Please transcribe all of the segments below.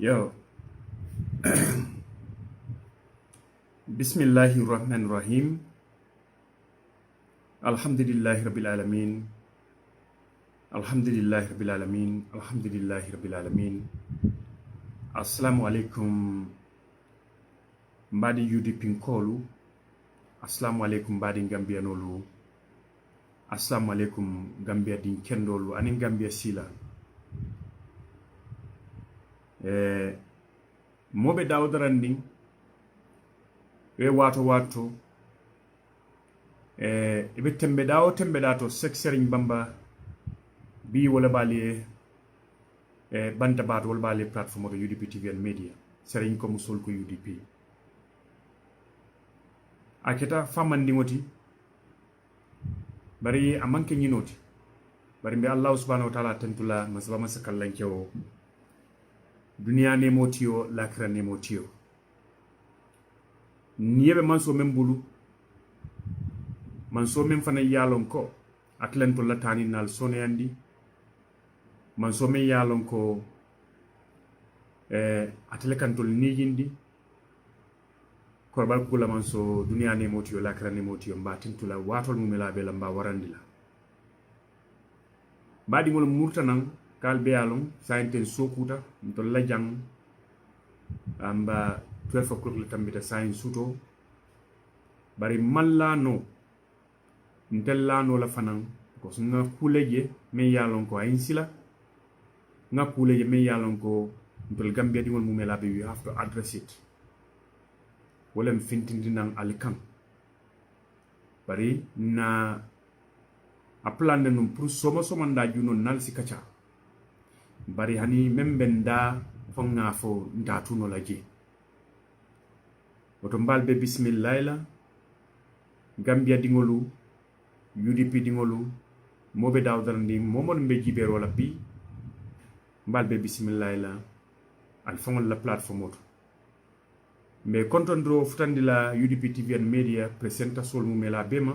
Yo, Bismillahirrahmanirrahim. Alhamdulillahi Rabbil Alamin. Alhamdulillahi Rabbil Alamin. Alhamdulillahi Rabbil Alamin. Assalamu alaikum mbadi UDP nkolu. Assalamu alaikum mbadi Gambia nolu. Assalamu alaikum Gambia din kendolu anin Gambia sila. Mobe dawdarandi we wato ibe tembe dato sek serigne bamba bi wala bali banta bat wala bali platform de UDP TV and media serigne ko musul ko UDP aketa famandi ngoti bari amanke nyinoti bari mbi Allah subhanahu wa ta'ala tentula masaba masakallan kewo dunia ne motiyo lakra ne motiyo niyebe manso men bulu manso men fana yalon ko atlento latani nal soneyandi manso men yalon ko atle kantol niyindi korbal kula manso dunia ne motiyo lakra ne motiyo mba tintula watol mumela be lamba warandila badi ngol murtanan kalbe yalon sainten sokuta to lajang amba 12 o'clock le tambita sain suto bari mallano ntellano la fanan ko nga kuleje me yalon ko ainsila nga kuleje me yalon ko ntol Gambia dingol mumela be you have to address it wolem fintindinan alikan bari na aplande num pour soma nda juno nal sikacha bari hani membenda fonga fo ndatuno laje oto mbalbe bismillah la Gambia dingolu UDP dingolu mobe dawdarandi momon mbe jibero la bi mbalbe bismillah la al fongol la plateforme oto mbe kontondro futandi la UDP TV and media presenta sol mumela bema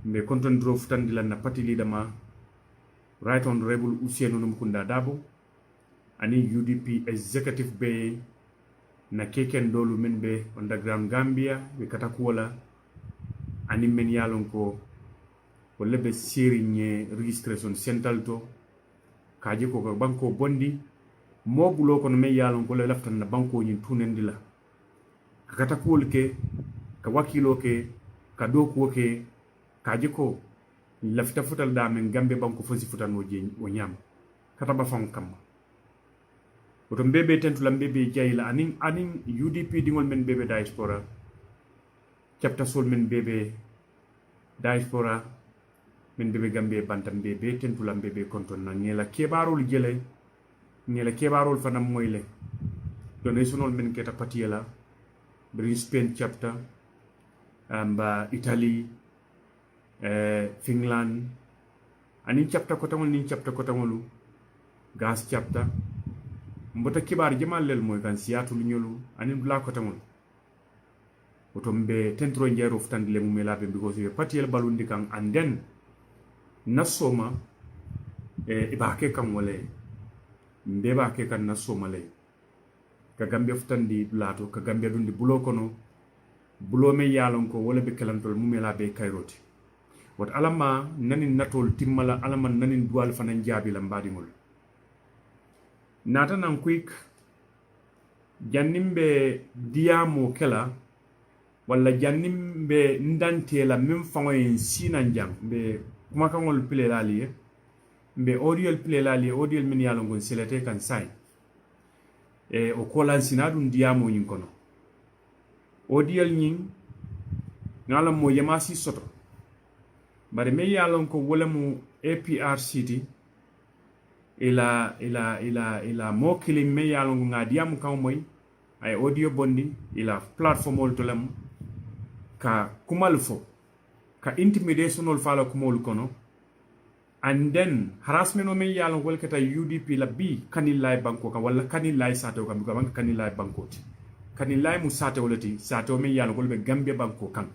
mbe kontondro futandi la na patili dama Right Honorable Usienu Numkunda Dabo ani UDP executive be na keken dolu men be underground Gambia be katakuola ani men yalon ko lebe siri nye registration central to kaji ko banko bondi mo bulo ko me yalon ko le laftan na banko nyin tunendi la katakuol ke ka wakilo ke ka dokuo ke kaji ko lafita futal da men Gambia banko fosi futan wo nyam kata ba fon kam oto mbebe tentula mbebe jayla anin UDP dingol men bebe diaspora chapter sol men bebe diaspora men bebe Gambia bantam bebe tentula mbebe konton na ngela kebarol jele ngela kebarol fanam moyle donation men keta patiela brin Spain chapter amba Italy Finland anin chapter kotamol nin chapter kotamolu gas chapter mbota kibar jamal lel moy kan siatu nyolu anin bla kotamol otombe tentro njero futandile mumelabe because we patiel balundi kan and then nasoma ibake kan wole mbeba ke kan nasoma le ka Gambia futandi blato ka Gambia dundi bulo kono bulo me yalon ko wala be kalantol mumelabe kayroti wat alama nanin natol timmala alama nanin dual fanan jabi la mbadingol nata nan quick jannimbe diamo kela wala jannimbe ndante la même fangoyen sinan jang be kuma kangol pile lali be audio pile lali audio min yalo ngon selete kan sai o kolan sinadum diamo nyin kono audio nyin ngala mo yamasi soto bari me yalon ko wala mu APR city ila mo kilim me yalon ngadiam kan moy ay audio bondi ila platform ol tolam ka kumal fo ka intimidation ol fala kumol kono and then harassment o me yalon wal kata UDP la bi kanilay banko kan wala kanilay sato kan bi kan kanilay banko ti kanilay mu sato wolati sato me yalon wal be Gambia banko kan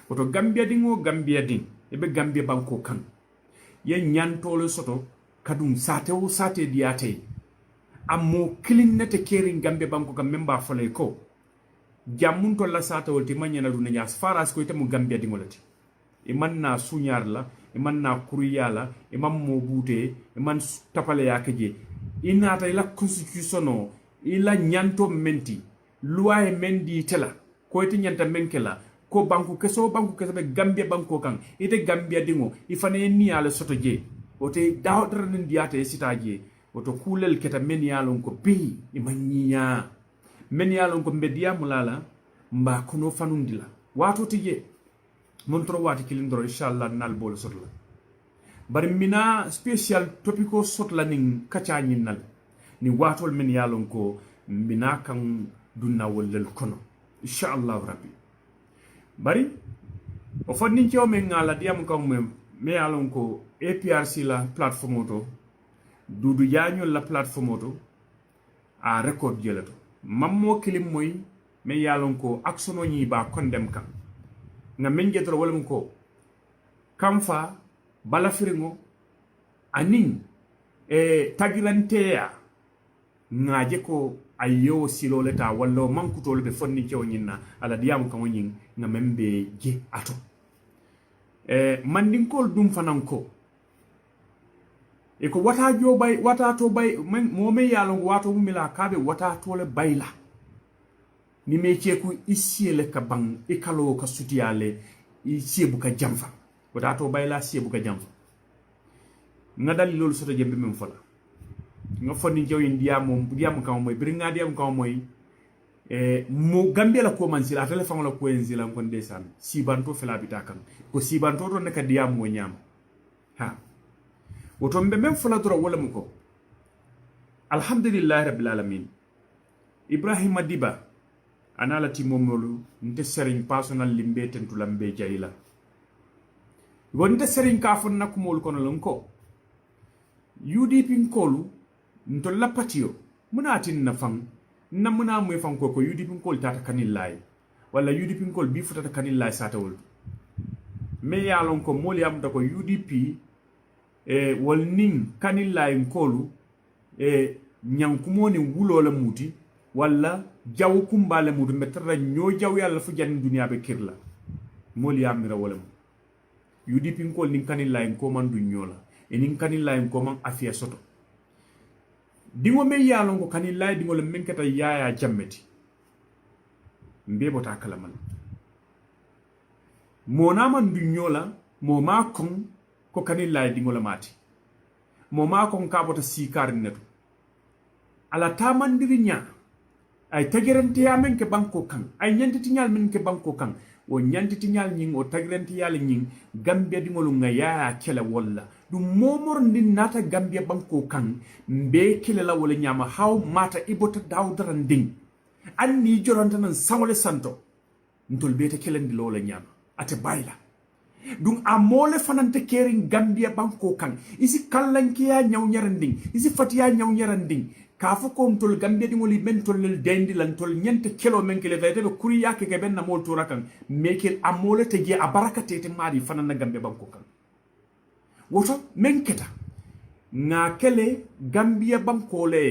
oto Gambia dingo Gambia ding ebe Gambia banko kan ye nyantolo soto kadum sate o sate diate amo kilinete kering Gambia banko kam memba fole ko jamun to la sata wolti manyana du nya as far as ko ite mu Gambia dingolati e man na sunyar la e man na kuriya la e man mo bute e man tapale yakeje inata ila constitution o ila nyanto menti loi mendi tela ko ite nyanta menkela ko banku keso be Gambia banko kan ite Gambia dingo ifane ni ala soto je ote dawdara ndiyata e sitaje oto kulel keta men yalon ko bi e manyiya men yalon ko mbediya mulala mba kono fanundila wato tije montro wati kilindro inshallah nal bol sotla bari mina special topico sotla nin kacha nyinnal ni watol men yalon ko mina kan dunna wollel kono inshallah rabbi bari o fonni ci o men ngala diam kam me yalon ko APRC la plateforme auto dudu yañol la plateforme auto a record jelato mammo kilim moy me yalon ko aksono ñi ba kondem kan nga men jetro wala ko kamfa bala firingo anin e tagilanteya ngaje ko ayo siloleta wallo mankutol be fonni cew ñinna ala diam kan ñin nga membe je ato mandinkol dum fananko e ko wata jo bay wata to bay mo me yalo wato mumila kabe wata to le bayla ni me ku isiele ka bang e kalo ka sutiyale i sebu ka jamfa wata to bayla sebu ka jamfa ngadal lol soto jembe mem fola nga fonni jew diam kam moy bir nga diam kam moy mo Gambia la ko man sila telefon la ko enzila ko ndesan sibanto fela bitakan ko sibanto to ne ka diam mo nyam ha woto mbe men fula dora wala muko alhamdulillah rabbil alamin Ibrahima Diba anala timomolu nte serigne personal limbe tentu lambe jayla wonte serigne kafon nakumol kono lonko UDP nkolu nto la patio munatin na fang na muna moy fang ko UDP nkol tata kanillay wala UDP nkol bi futata kanillay satawol me yalon ko mol yam da ko UDP wal ning kanilla en kolu nyankumoni wulo la muti wala jaw kumbale mudu metara nyo jaw yalla fu jan dunya be kirla mol yamira wala UDP ngol ning kanilla en ko man du nyola e ning kanilla en ko man afia soto dingo me yalo ko kanilla dingo le menkata yaaya jammeti mbe bota kala man mona man du nyola mo ma kon ko kanilla dingola mati mo ma kon kabota sikar neto ala tamandiri nya ay tagerante ya men ke banko kan ay nyantiti nyal men ke banko kan o nyantiti nyal nying o tagerante yal nying Gambia dingolu nga ya kele walla du momor ndin nata Gambia banko kan mbe kele la wala nyama haw mata ibota dawdran ding anni joronta nan sawle santo ntol beta kele ndi lola nyama ate bayla dung amole fanante kering Gambia banko kan isi kallankiya nyaw nyaranding isi fatiya nyaw nyaranding kafu ko tol Gambia dingoli men tol dendi lan tol nyente kilo men kele vete be kuri yake ke ben na mol turakan mekel amole teji abarakate te mari fanana Gambia banko kan woto men keta na kele Gambia banko le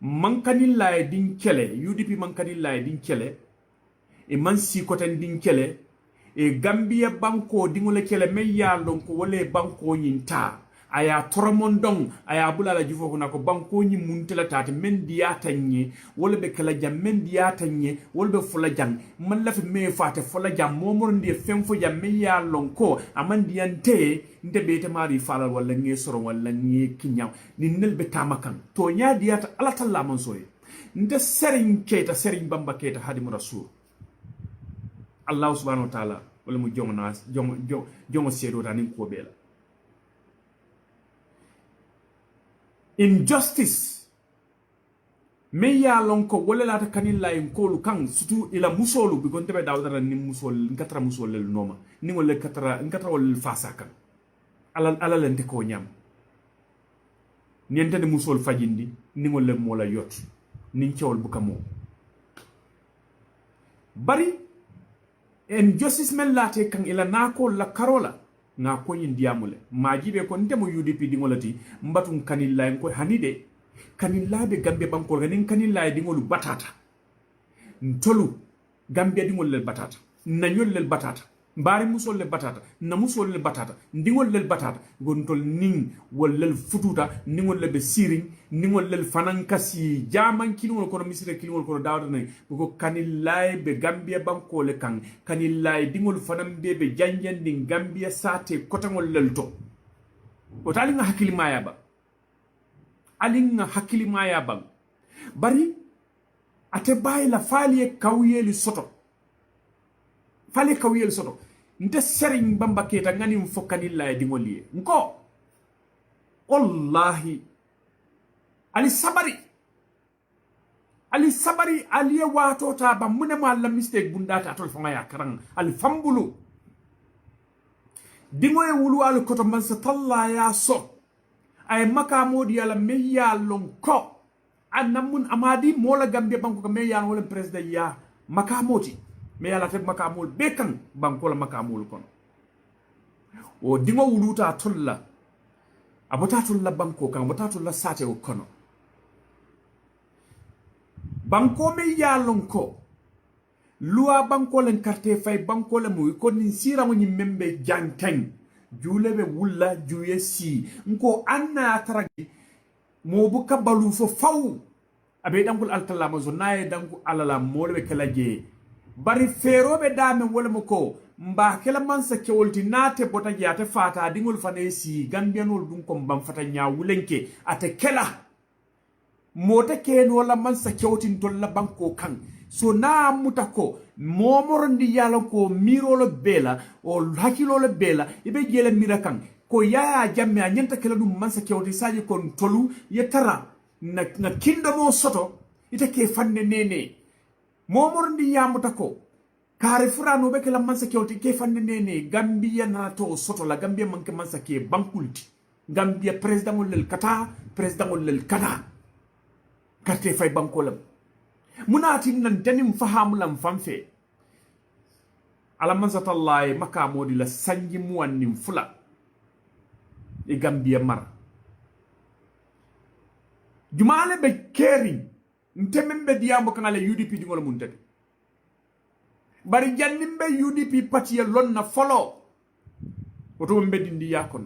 mankani lay din kele UDP mankani lay din kele e man si koten din kele e Gambia banko dingole kele me yalon ko wole banko nyinta aya toromondong aya bulala jufo ko banko nyi muntela tati men diatanye wole be kala jam men diatanye wole be fula jam man la fi me fate fula jam momor ndi femfo jam me yalon ko amandiante nde be te mari falal wala ngi soro wala ngi kinyaw ni nel be tamakan to nya diata ala talla man soye nde serigne keta serigne bamba keta hadim rasul Allah subhanahu wa ta'ala wala mu jongo sedo tanin ko bela injustice me ya lon ko wala la ta kanilla en kolu kan sutu ila musolu bi gonte be dawdara ni musol ngatra musol le noma ni wala ngatra wala fasa kan ala lente ko nyam niente de musol fajindi ni wala mola yot ni ciowol bu kamo bari en justice men late kan ila nako la karola nga ko yin diamule majibe ko ndemo UDP dingolati mbatun kanilla en ko hanide kanillaɓe gambia bankol ganin kanillaye ɗigol batata ntolu gambia ɗigol lel batata nañol lel batata mbari musol le batata na musol le batata ndigol lel batata gontol ning wol lel fututa ningol lebe siring ningol lel fanankasi jaman kilingol kono misire kilingol kono dawda nay ko kanillay be gambia banko le kan kanillay dingol fanam be janjandi gambia sate kotangol lel to o tali nga hakili maya ba alinga hakili maya ba bari ate bayla faliye kawyeli soto fale kawyel soto nte serigne bamba keta ngani mfokanillaye dingoliye nko wallahi ali sabari aliye wato ta ba munema la mistake bundata atol fanga ya karang ali fambulu dingoye wulu al koto man sa talla ya so ay makamodi ala meya lonko anamun amadi mola gambia banko ko meya wala president ya makamoti me yala tek makamul be kan banko la makamul kon o dingo wuluta tolla abota tolla banko kan abota tolla sate o kono banko me yalon ko luwa banko len carte fay banko la muy ko ni sira mo membe janteng julebe wulla juye si nko anna taragi mo bu kabalu fo faw abe dangul altalla ma zo naye dangu alala molbe kala je bari ferobe dame wala mako mba kala mansa kewolti nate bota jate fata dingol fane si gambianol dum ko mbam fata nyawulenke ate kala mota ken wala mansa kewtin tolla banko kan so na mutako momorondi yala ko mirolo bela o hakilo le bela ibe jele mirakan ko yaya jamme anyanta kala dum mansa kewti saji kon tolu yetara na kindo mo soto ite ke fanne nene momorondi yamuta ko kare furano be kala mansa kewti ke fanne nene gambia na to soto la gambia manke mansa ke bankulti gambia president lel kata president lel kada karte fay bankolam munati nan tanim fahamulam famfe ala mansa tallahi makamodi la sanji muwannim fula e gambia mar jumale be kering ntemembe diambo kan ala UDP di ngol muntati bari jannimbe UDP patiya lonna folo oto mbedi ndi yakon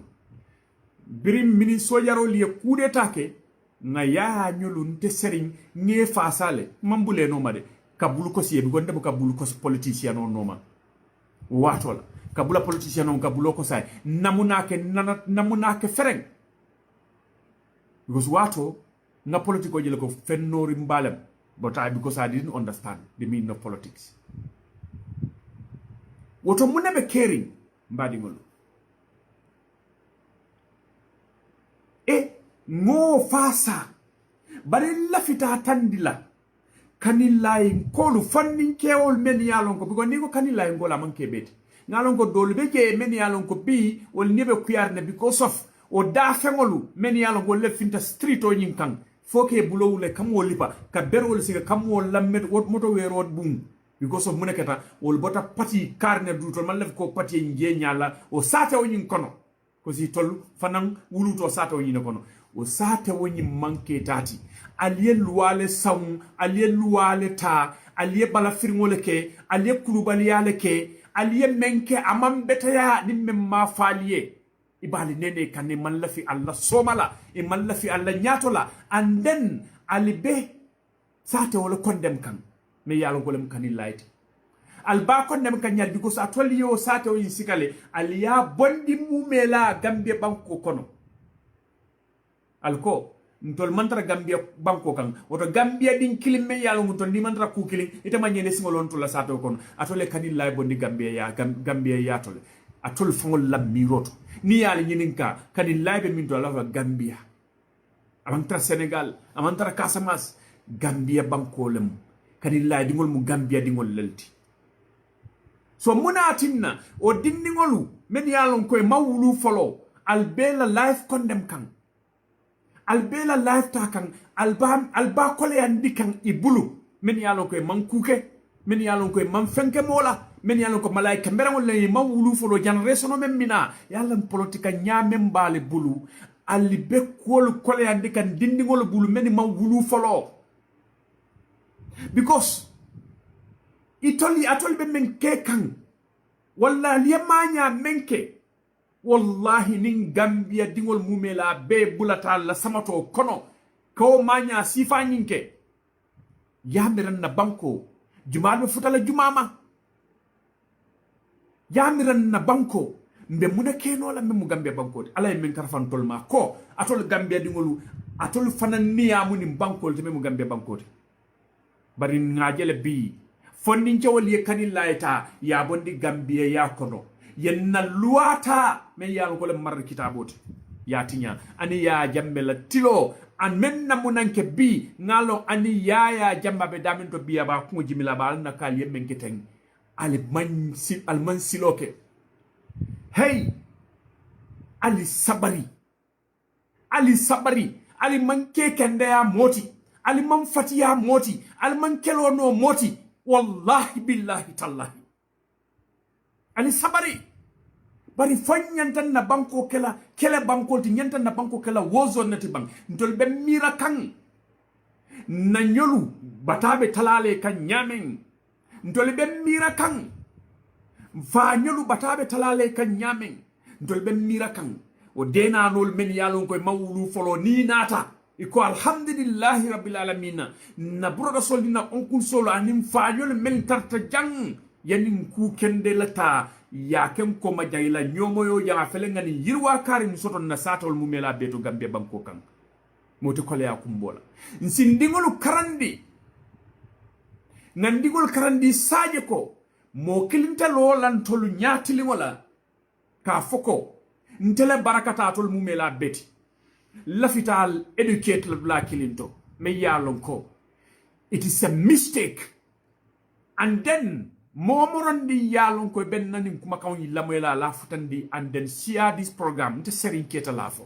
birim mini sojaro liye kude take nga ya nyolu nte serigne nge fasale mambule no made kabulu ko siye gonde bu kabulu ko politicien no noma watola kabula politicien no kabulo ko say namunake fereng because wato nga politiko jele ko fennori mbalem but because I didn't understand the meaning of politics woto munebe caring mbadi ngol ngo fasa bari lafita tandila kanilay kolu fannin kewol men yalon ko bigo ni ko kanilay ngola man kebeti ngalon ko dolbe ke men yalon ko bi wol nibe kuyarne because of o da fengolu men yalon ko lefinta street o nyin kan foke bulowule kam wolipa ka berwol siga kam wol lammet wot moto werod bum because of munekata wol bota pati carne dutol man lef ko pati nje nyala o sata o nyin kono ko si tol fanan wuluto sata o nyin kono o sata o nyin manke tati aliye luwale sawn aliye luwale ta aliye bala firngole ke aliye kulubali yale ke aliye menke amam betaya nimme ma faliye ibali nene kanne mallafi Allah somala e mallafi Allah nyatola and then alibe sate wala condemn kan me yalo golem kanillayti alba condemn kan nyal because atoli yo sate o yisikale aliya bondi mumela gambia banko kono alko ntol mantra gambia banko kan woto gambia din kilime yalo ntol ni mantra ku kilin ite manyene singolon to la sate kono atole kanillay bondi gambia ya gambia ya tole atol fongol la miroto ni yali nyininka kadi laybe min to la gambia amantra senegal amantra casamas gambia bankolem kadi lay dingol mu gambia dingol lelti so munatinna o dindingolu men yalon koy mawulu folo albela life condemn kan albela life ta kan alba kole andi kan ibulu men yalon koy mankuke men yalon koy man fenke mola men yalon ko malaika mbera wala ma wulu folo generation men mina yalla politika nyame mbale bulu ali be kuwol kole ande kan dindingol bulu meni man wulu folo because atoli be men ke kan walla liyamanya menke wallahi nin Gambia dingol mumela be bulata la samato kono ko manya sifa nyinke yamiran na banko jumalu futala jumama yamiran na banko mbe muna keno la mbe mu Gambia banko ala men karfan tolma ko atol Gambia dingolu atol fanan niyamu ni banko te mu Gambia banko bari ngajele bi fondin cewol ye kanillaita ya bondi Gambia ya kono yenna luata men yalon ko le mar kitaboti ya tinya ani ya jambela tilo an men namunanke bi ngalo ani ya jamba be damin to biya ba ko jimila ba na kal yemen keten al man siloke hey ali sabari ali man kekende ya moti ali man fatiya moti ali man kelo no moti wallahi billahi tallahi ali sabari bari fanyantan na banko kela banko ti nyantan na banko kela wozo nati bang ntol be mira kan na nyolu batabe talale kan nyamen ntol be mira kan fa nyolu batabe talale kan nyamen ntol be mira kan o dena nol men yalon koy mawulu folo ni nata iko alhamdulillahi rabbil alamin na broda soldina onkul solo anim fa nyol men tarta jang yanin ku kende lata ya kem ko ma jayla nyomoyo ya fele ngani yirwa karim soton na satol mumela beto Gambia banko kan moti kole ya kumbola nsindingolu karandi nandigol karandi saje ko mo kilinta lolan tolu nyatili wala ka foko ntele barakata tol mumela beti lafital educate la kilinto me yalon ko it is a mistake and then momorandi yalon ko ben nanin kuma kan lamoyla la futandi and then share this program nte serin keta lafo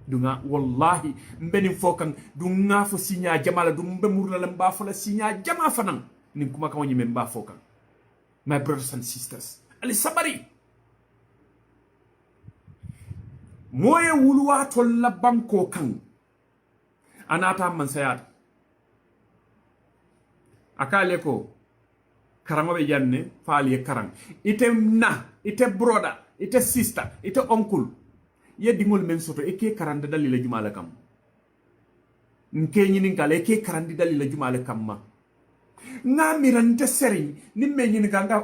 dunga wallahi mbenin fokan dunga fo sinya jamala dum be murla lamba fo la sinya jama fanan nin kuma kan yimen ba fokan my brothers and sisters ali sabari moye wulwa tolla banko kan anata man sayat akale ko karango be janne faali karang ite broda ite sister ite uncle ye dingol men soto e ke karande dalila jumala kam nke nyini ngale ke karandi dalila jumala kam ma ngamirante seri ni men nyini ganga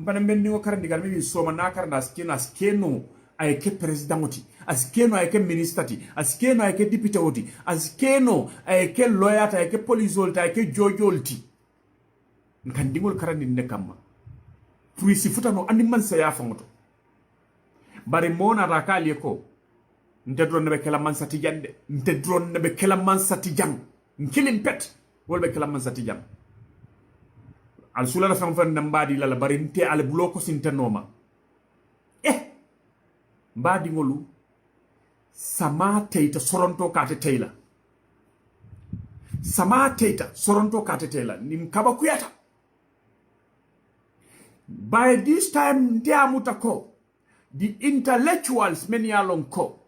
bana men ni o karandi gal mi soma na karanda skeno ay ke president oti askeno ay ke ministati askeno ay ke député oti askeno ay ke lawyer ay ke police oti ay ke jojolti nkan dingol karandi ne kamma puisi futano andi man sa ya fangoto bare mona rakali ko nte dron be kala man sati jande nte dron be kala man sati jang nkilim pet wolbe kala man sati jang al sula la fan mbadi la bare nte al bloko sintanoma mbadi ngolu sama teita soronto kate teila sama teita soronto kate teila nim kaba kuyata. By this time, the intellectuals, many along ko,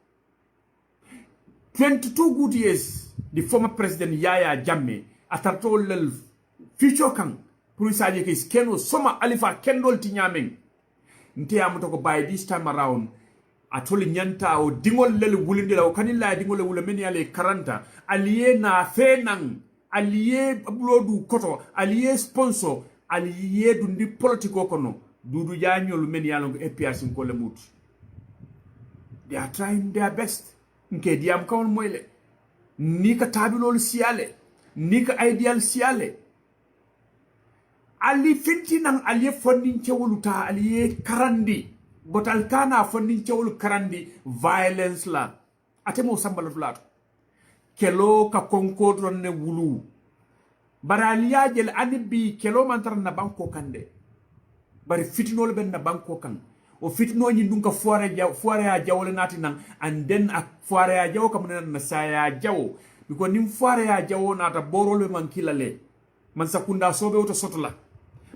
22 good years, the former president Yaya Jammeh, atartol future kang, pulisaje ke skeno soma alifa kendol tinyameng. Ndiamutako by this time around, atoli nyanta o dingol lele wulindela o kanilla dingol wule meni ale 40, aliye na fenang, aliye blodu koto, aliye sponsor, aliye dundi politiko kono dudu janyol men yalon ko EPRC ko le mut. They are trying their best nke diam kawon moyle ni ka tabilol siale ni ka ideal siale ali finti nan aliye fondin cewuluta aliye karandi botal kana fondin cewul karandi violence la atemo sambal flat kelo ka konkodron ne wulu baraliya jel anibi kelo mantar na banko kande bari fitnol ben na banko kan o fitno nyi dunka foare ya jawle nati nan and then a foare ya jaw kam na saya jaw biko nim foare ya jaw nata borol man kilale man sakunda sobe oto sotola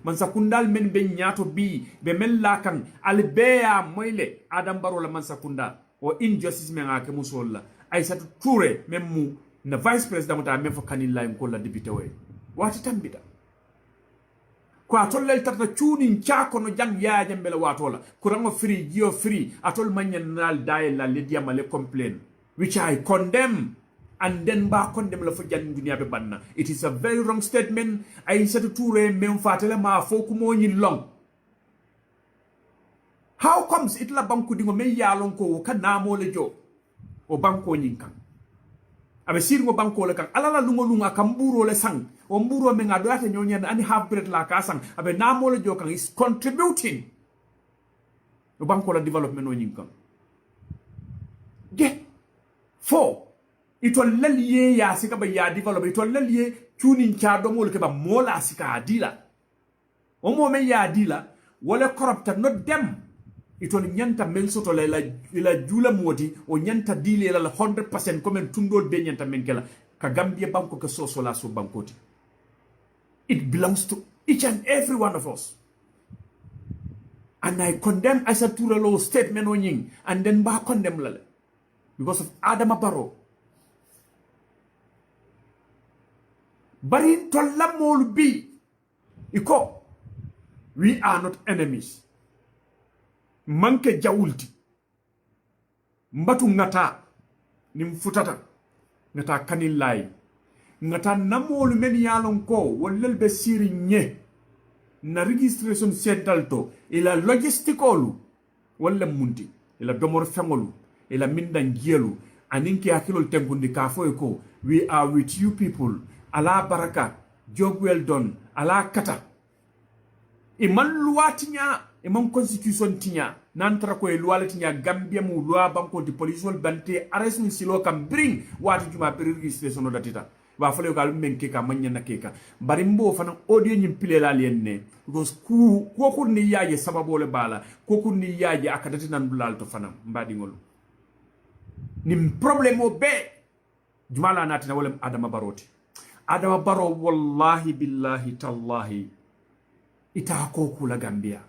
man sakundal men be nyato bi be men la kan al beya moyle adam barola man sakunda o injustice men ake musolla Aïssatou Touré même mu na vice president ta même fo kanilla ko la député way wati tambita ko atol lel tata cuuni ciako no jang yaaje mbele watola kurango free geo free atol manyen nal dayel la le diamale complain which I condemn and then ba condemn la fo jan dunia be banna. It is a very wrong statement. Aïssatou Touré même fatele ma fo ko mo nyi long. How comes it la banku dingo me yalon ko kana mo le jo o banko nyin kan abe sirgo banko le kan alala lungo lunga kamburo le sang o mburo me ngado ate nyonya ani half bread la ka sang abe namo le jo kan is contributing o banko la development no nyin kan ge fo ito laliye ya sika ba ya develop ito laliye tunin cha do mo le ke ba mola sika adila o mo me ya adila wala corrupt not them itol nyanta men soto la jula moti o nyanta dile la 100% comme tundol be nyanta men kala ka Gambia banko ke so la so bankoti. It belongs to each and every one of us, and I condemn Aïssatou Touré law statement on ying and then ba condemn la because of Adama Barrow bari tolla mol bi iko we are not enemies manke jawulti mbatu ngata nim futata ngata kanillay ngata namolu men yalon ko wollel be siri nye na registration central to ila logisticolu walla munti ila domor fengolu ila mindan gielu aninki akilol tengundi ka foy ko we are with you people ala baraka job well done ala kata iman luatinya imam constitution tinya nantra ko e loi tinya Gambia mu loi banko di police wol bante arrest ni silo kam bring wati juma per registration datita wa fale gal men ke ka manya na ke ka bari mbo fana audio nyim pile la lenne because ko ni yaaje sababu le bala ko ni yaaje akadati nan dulal to fana mbadi ngol nim problème o be jumala natina wala Adama Barrow wallahi billahi tallahi ita ko kula Gambia.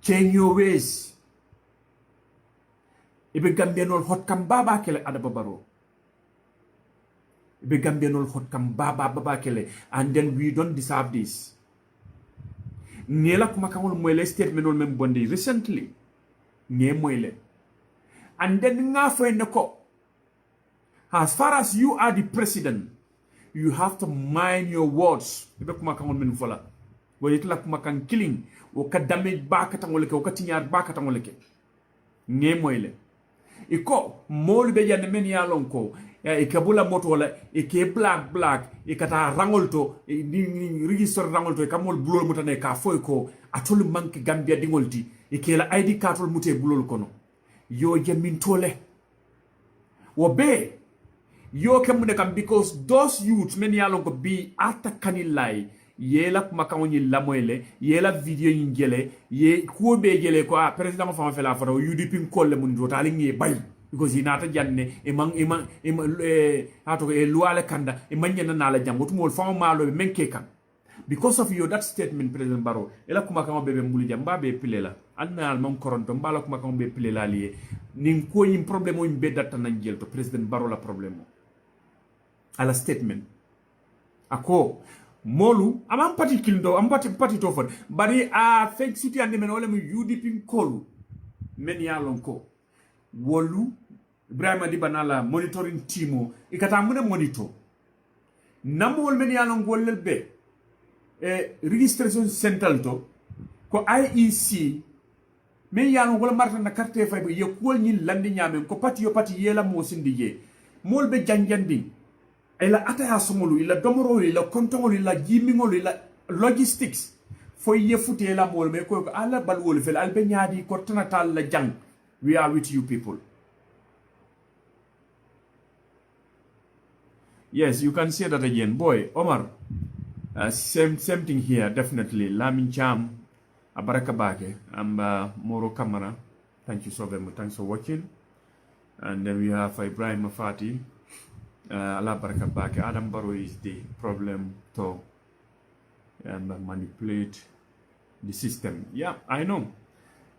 Change your ways. Ibe Gambia nol hot kam baba kele Adama Barrow. Ibe Gambia nol hot kam baba kele, and then we don't deserve this. Nela kuma kangol moyle statement nol mem bondi recently. Nye moyle. And then nga fo enko. As far as you are the president, you have to mind your words. Ibe kuma kangol men fola. Wadi tla kuma kan killing o ka damage ba ka tangoleke o ka tinyar ba ka tangoleke nge moyle iko mol be jande men ya lonko e kabula moto wala e ke black e kata rangolto ni register rangolto e kamol bulol mutane ka foy ko atol manke Gambia dingolti e ke la ID cardol muté bulol kono yo jamin tole wo be yo kemude kam because those youths men ya lonko bi ata kanilai yela kuma kawni lamoyle yela video yin gele ye ko be gele ko president fa fa la fa UDP ko le mun jota li bay because inata janne e man hato e luale kanda e manyana na la jango tumol fa malo be menke kan because of you that statement President Barrow ela kuma kama bebe mbuli jamba be pilela anna al man koronto mbala kuma kama be pilela liye nin ko yim problème o yimbe datta nan jel to President Barrow la problème ala statement ako molu amam pati kildo am pati to fon bari a fake city ande men wala mu UDP kolu men ya lonko wolu Ibrahima Dibanala monitoring teamo ikata mune monitor namol men ya lonko lelbe registration central to ko IEC men ya lonko marta na carte fay be yekol ni landi nyame ko pati yo pati yela mo sindi ye molbe janjandi ila ataya somolu ila domoro ila kontongolu ila jimingolu ila logistics fo yefute la mol me ko ala balwol fel albe nyaadi ko tanatal la jang we are with you people. Yes, you can say that again, boy. Omar, same thing here, definitely. Lamin Cham, Abaraka Bake, and Moro Kamara. Thank you so very much. Thanks for watching. And then we have Ibrahim Mafati. Allah Baraka Bake. Adam Barrow is the problem to manipulate the system. Yeah, I know.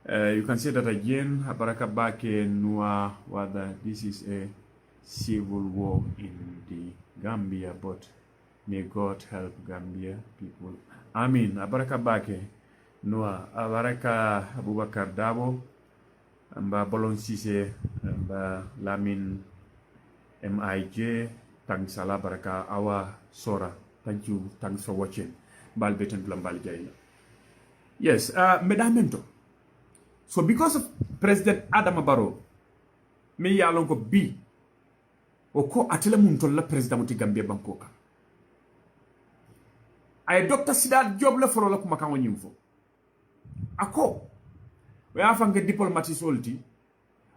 You can say that again. Abaraka Bake Nua, whether this is a civil war in the Gambia, but may God help Gambia people. Amin. Abaraka Bake Nua, Abaraka Abubakar Dabo, Amba Bolon Sise, Amba Lamin MIJ, thanks Allah Baraka, our Sora. Thank you. Thanks for watching. Balbeten Plambal Jaila. Yes, Medamento. So because of President Adama Barrow, me yalon ko bi o ko atele mun tolla president muti Gambia banko kan. Ay Dr. Sidat Job la folo la kuma kan wonyim fo. Ako we afanga diplomati solti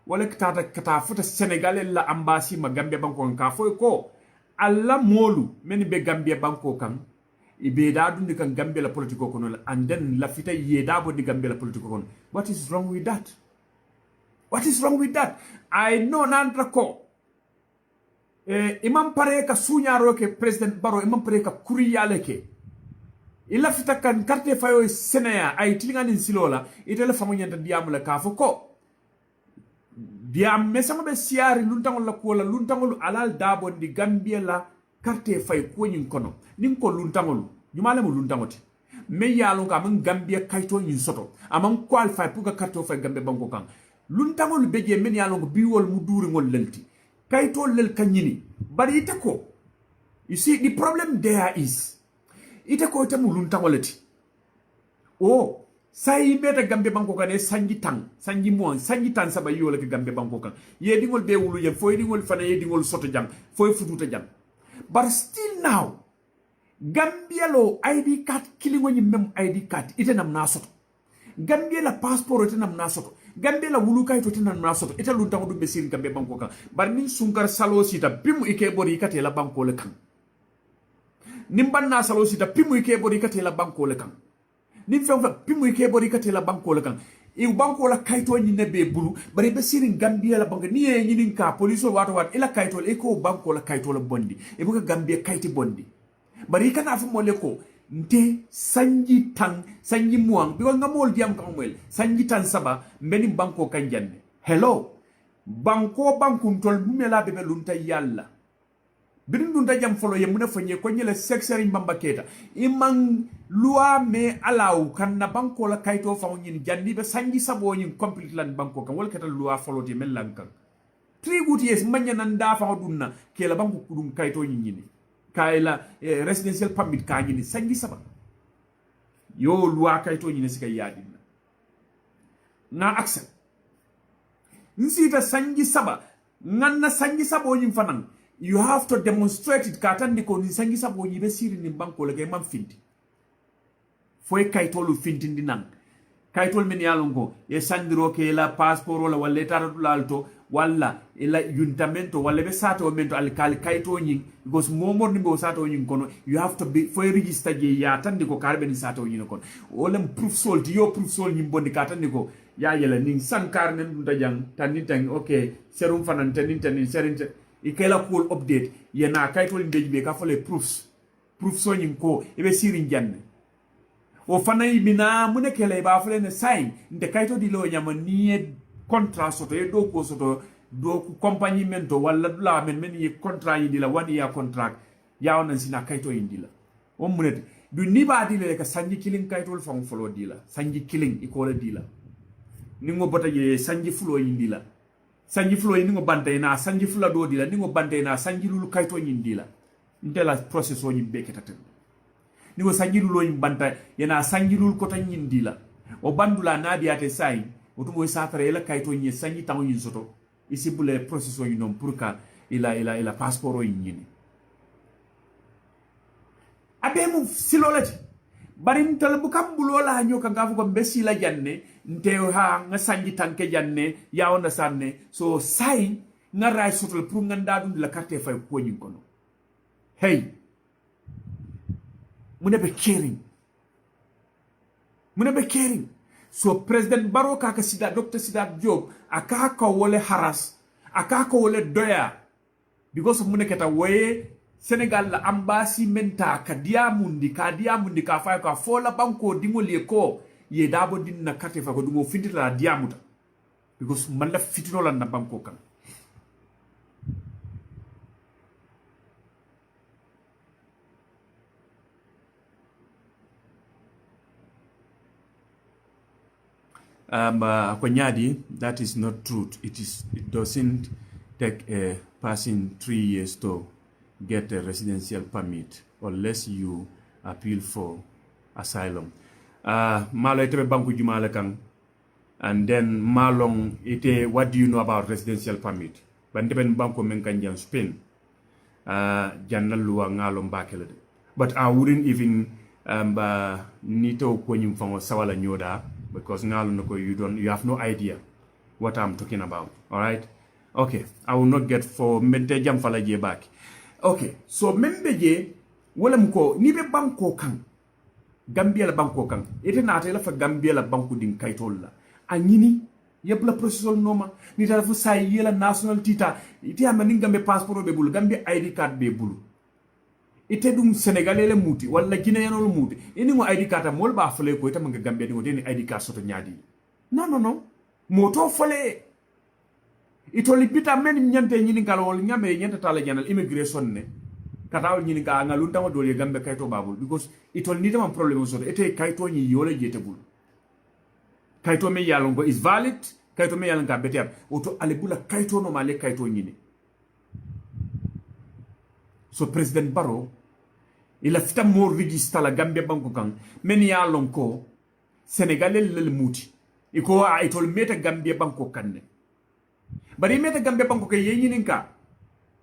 wala kata futa Senegal la embassy ma Gambia banko kan ka fo ko alla molu men be Gambia banko kan ibe da dundi kan Gambia la politiko kono and then la fita yeda bo di Gambia la politiko kono. What is wrong with that? What is wrong with that? I know nantra ko imam pare ka sunyaro ke President Barrow imam pare ka kuriyale ke ila fita kan carte fayo Senea ay tilingani silola itela famu nyanta diamu la ka fo ko diam mesama be siari luntangol la ko la luntangol alal dabo di Gambia la carte fay ko nyin kono nin ko luntangol jumale mo luntangoti me yalo ka man Gambia kayto nyin soto amam qualify pour ka carte fay Gambia banko kan luntangol beje men yalo ko biwol mu duri ngol lelti kayto lel kanyini bari ite ko you see the problem there is ite ko tamu luntangolati oh sai beta Gambia banko kan e sanji tang sanji mo sanji tan saba yola ke Gambia banko kan ye dingol be wulu ye foy dingol fana ye dingol soto jang foy fututa jang. But still now, Gambia lo ID card killing when you mem ID card ite nam nasoto. Gambia la passport ite nam nasoto. Gambia la wuluka ite nam nasoto. Ite lunta ko dum besir Gambia banko kan. Bar nin sunkar salo sita pimu ike bori ikate la banko le kan. Nimban na salo sita pimu ike bori ikate la banko le kan. Nim fe pimu ike bori ikate la banko le kan. I banko la kaito ni nebe bulu bari be sirin Gambia la banko ni e nyinin ka police wato wat ila kaito e ko banko la kaito la bondi e buka Gambia kaiti bondi bari kana fu mole ko nte sanji tang sanji muang bi nga mol diam ka mol sanji tan saba mbeni banko kan janne hello banko tol mela be lunta yalla birin dun jam folo ye muna fanye ko nyele sexeri mbamba keta imang loi me alaw kan na banko la kayto fa nyin jandi be sanji sabo nyin complete lan banko kan wol kata loi folo te melan kan 3 good years manya nan da fa dunna ke la banko kudum kayto nyin nyini kayla residential permit ka nyini sanji saba yo loi kayto nyini sika yadina na accent nsita sanji saba nganna sanji sabo nyin fanan you have to demonstrate it katandi ko ni sangi sabo yibe siri ni banko le man finti foy kaytolu fintindi nan kaytol men yalongo e sandiro ke la passeport wala walla tara dulalto walla ila yuntamento walla be sato mento al kayto nyin because momor ni bo sato nyin kono you have to be foy register je ya tandi ko karbe ni sato nyin kono wala proof sol yo proof sol nyin bondi katandi ko ya yela ning sankar nen dum tajang tan okay serum fanan tan serin ikela cool update yena kaytol ndejbe ka fole proofs so nyinko ebe sirin janne o fana ibina mune kele ba fole ne sign nde kayto di lo nyama ni contrat soto e do ko soto do ku compagnie mento wala dula men yi contrat yi di la 1 year contract yaw nan sina kayto indi la o mune du ni ba di le ka sanji killing kaytol fam folo di la sanji killing ikola di la ni ngo bota ye sanji fulo indi la sanji fulo ni ngo bante na sanji fula do dila ni ngo bante na sanji lulu kayto nyindi la ndela process o nyi beketaten ni ngo sanji lulu nyi banta yana sanji lulu ko tan nyindi la o bandula na biate sai o to mo satare la kayto nyi sanji taw nyi soto isi bule process o nyi non pour ka ila passeport o nyi ni abe mu silolati bari ntal bu kam bulola nyoka ngafu ko mbesi la janne nte ha nga sanji tanke janne yawnda sanne so sai nga ray sotul pour nga ndadum la carte fay ko nyin kono hey mune be caring so president Barrow ka sida Dr. Sidat Job aka ko wole haras aka ko wole doya because mune keta woye Senegal la embassy menta ka diamundi ka fay ka fola banko dingoli ko ye dabo din na karte fa ko dumo findita diamuta because man la fitino la na banko kan Konyadi, that is not truth. It doesn't take a person 3 years to get a residential permit unless you appeal for asylum. Malo ite banku jumala kang, and then malong ite what do you know about residential permit? Bandeben banku menkanjan Spain. Janal luwa ngalom bakelade. But I wouldn't even nito kwenyum fango sawala nyoda because you have no idea what I'm talking about. All right. Okay. I will not get for mente jam fala je back. Okay. So membeje wala mko nibe banko kang Gambia la banko kang ite na la fa Gambia la banko din kaytol la anyini yeb la procesol noma ni ta fu say yela national tita ite amani Gambia passport be bulu Gambia ID card be bulu ite dum Senegalais le muti wala Guinéen le muti ini mo ID card mol ba fele ko ite manga Gambia ni deni ID card soto nyaadi non moto fele ito lipita men nyante nyini kala wol nyame nyanta tala janal immigration ne katawol nyini ka ngalun tama dole Gambia kayto babul because ito ni dama problem soto ite kayto nyi yole jetebul kayto me yalon go is valid kayto me yalon ka beter oto alebula kayto no male kayto nyini so President Barrow il a fita mo register la Gambia banko kan men ya lonko Senegalais le muti iko a itol meta Gambia banko kanne bari meta Gambia banko ke yenyi ninka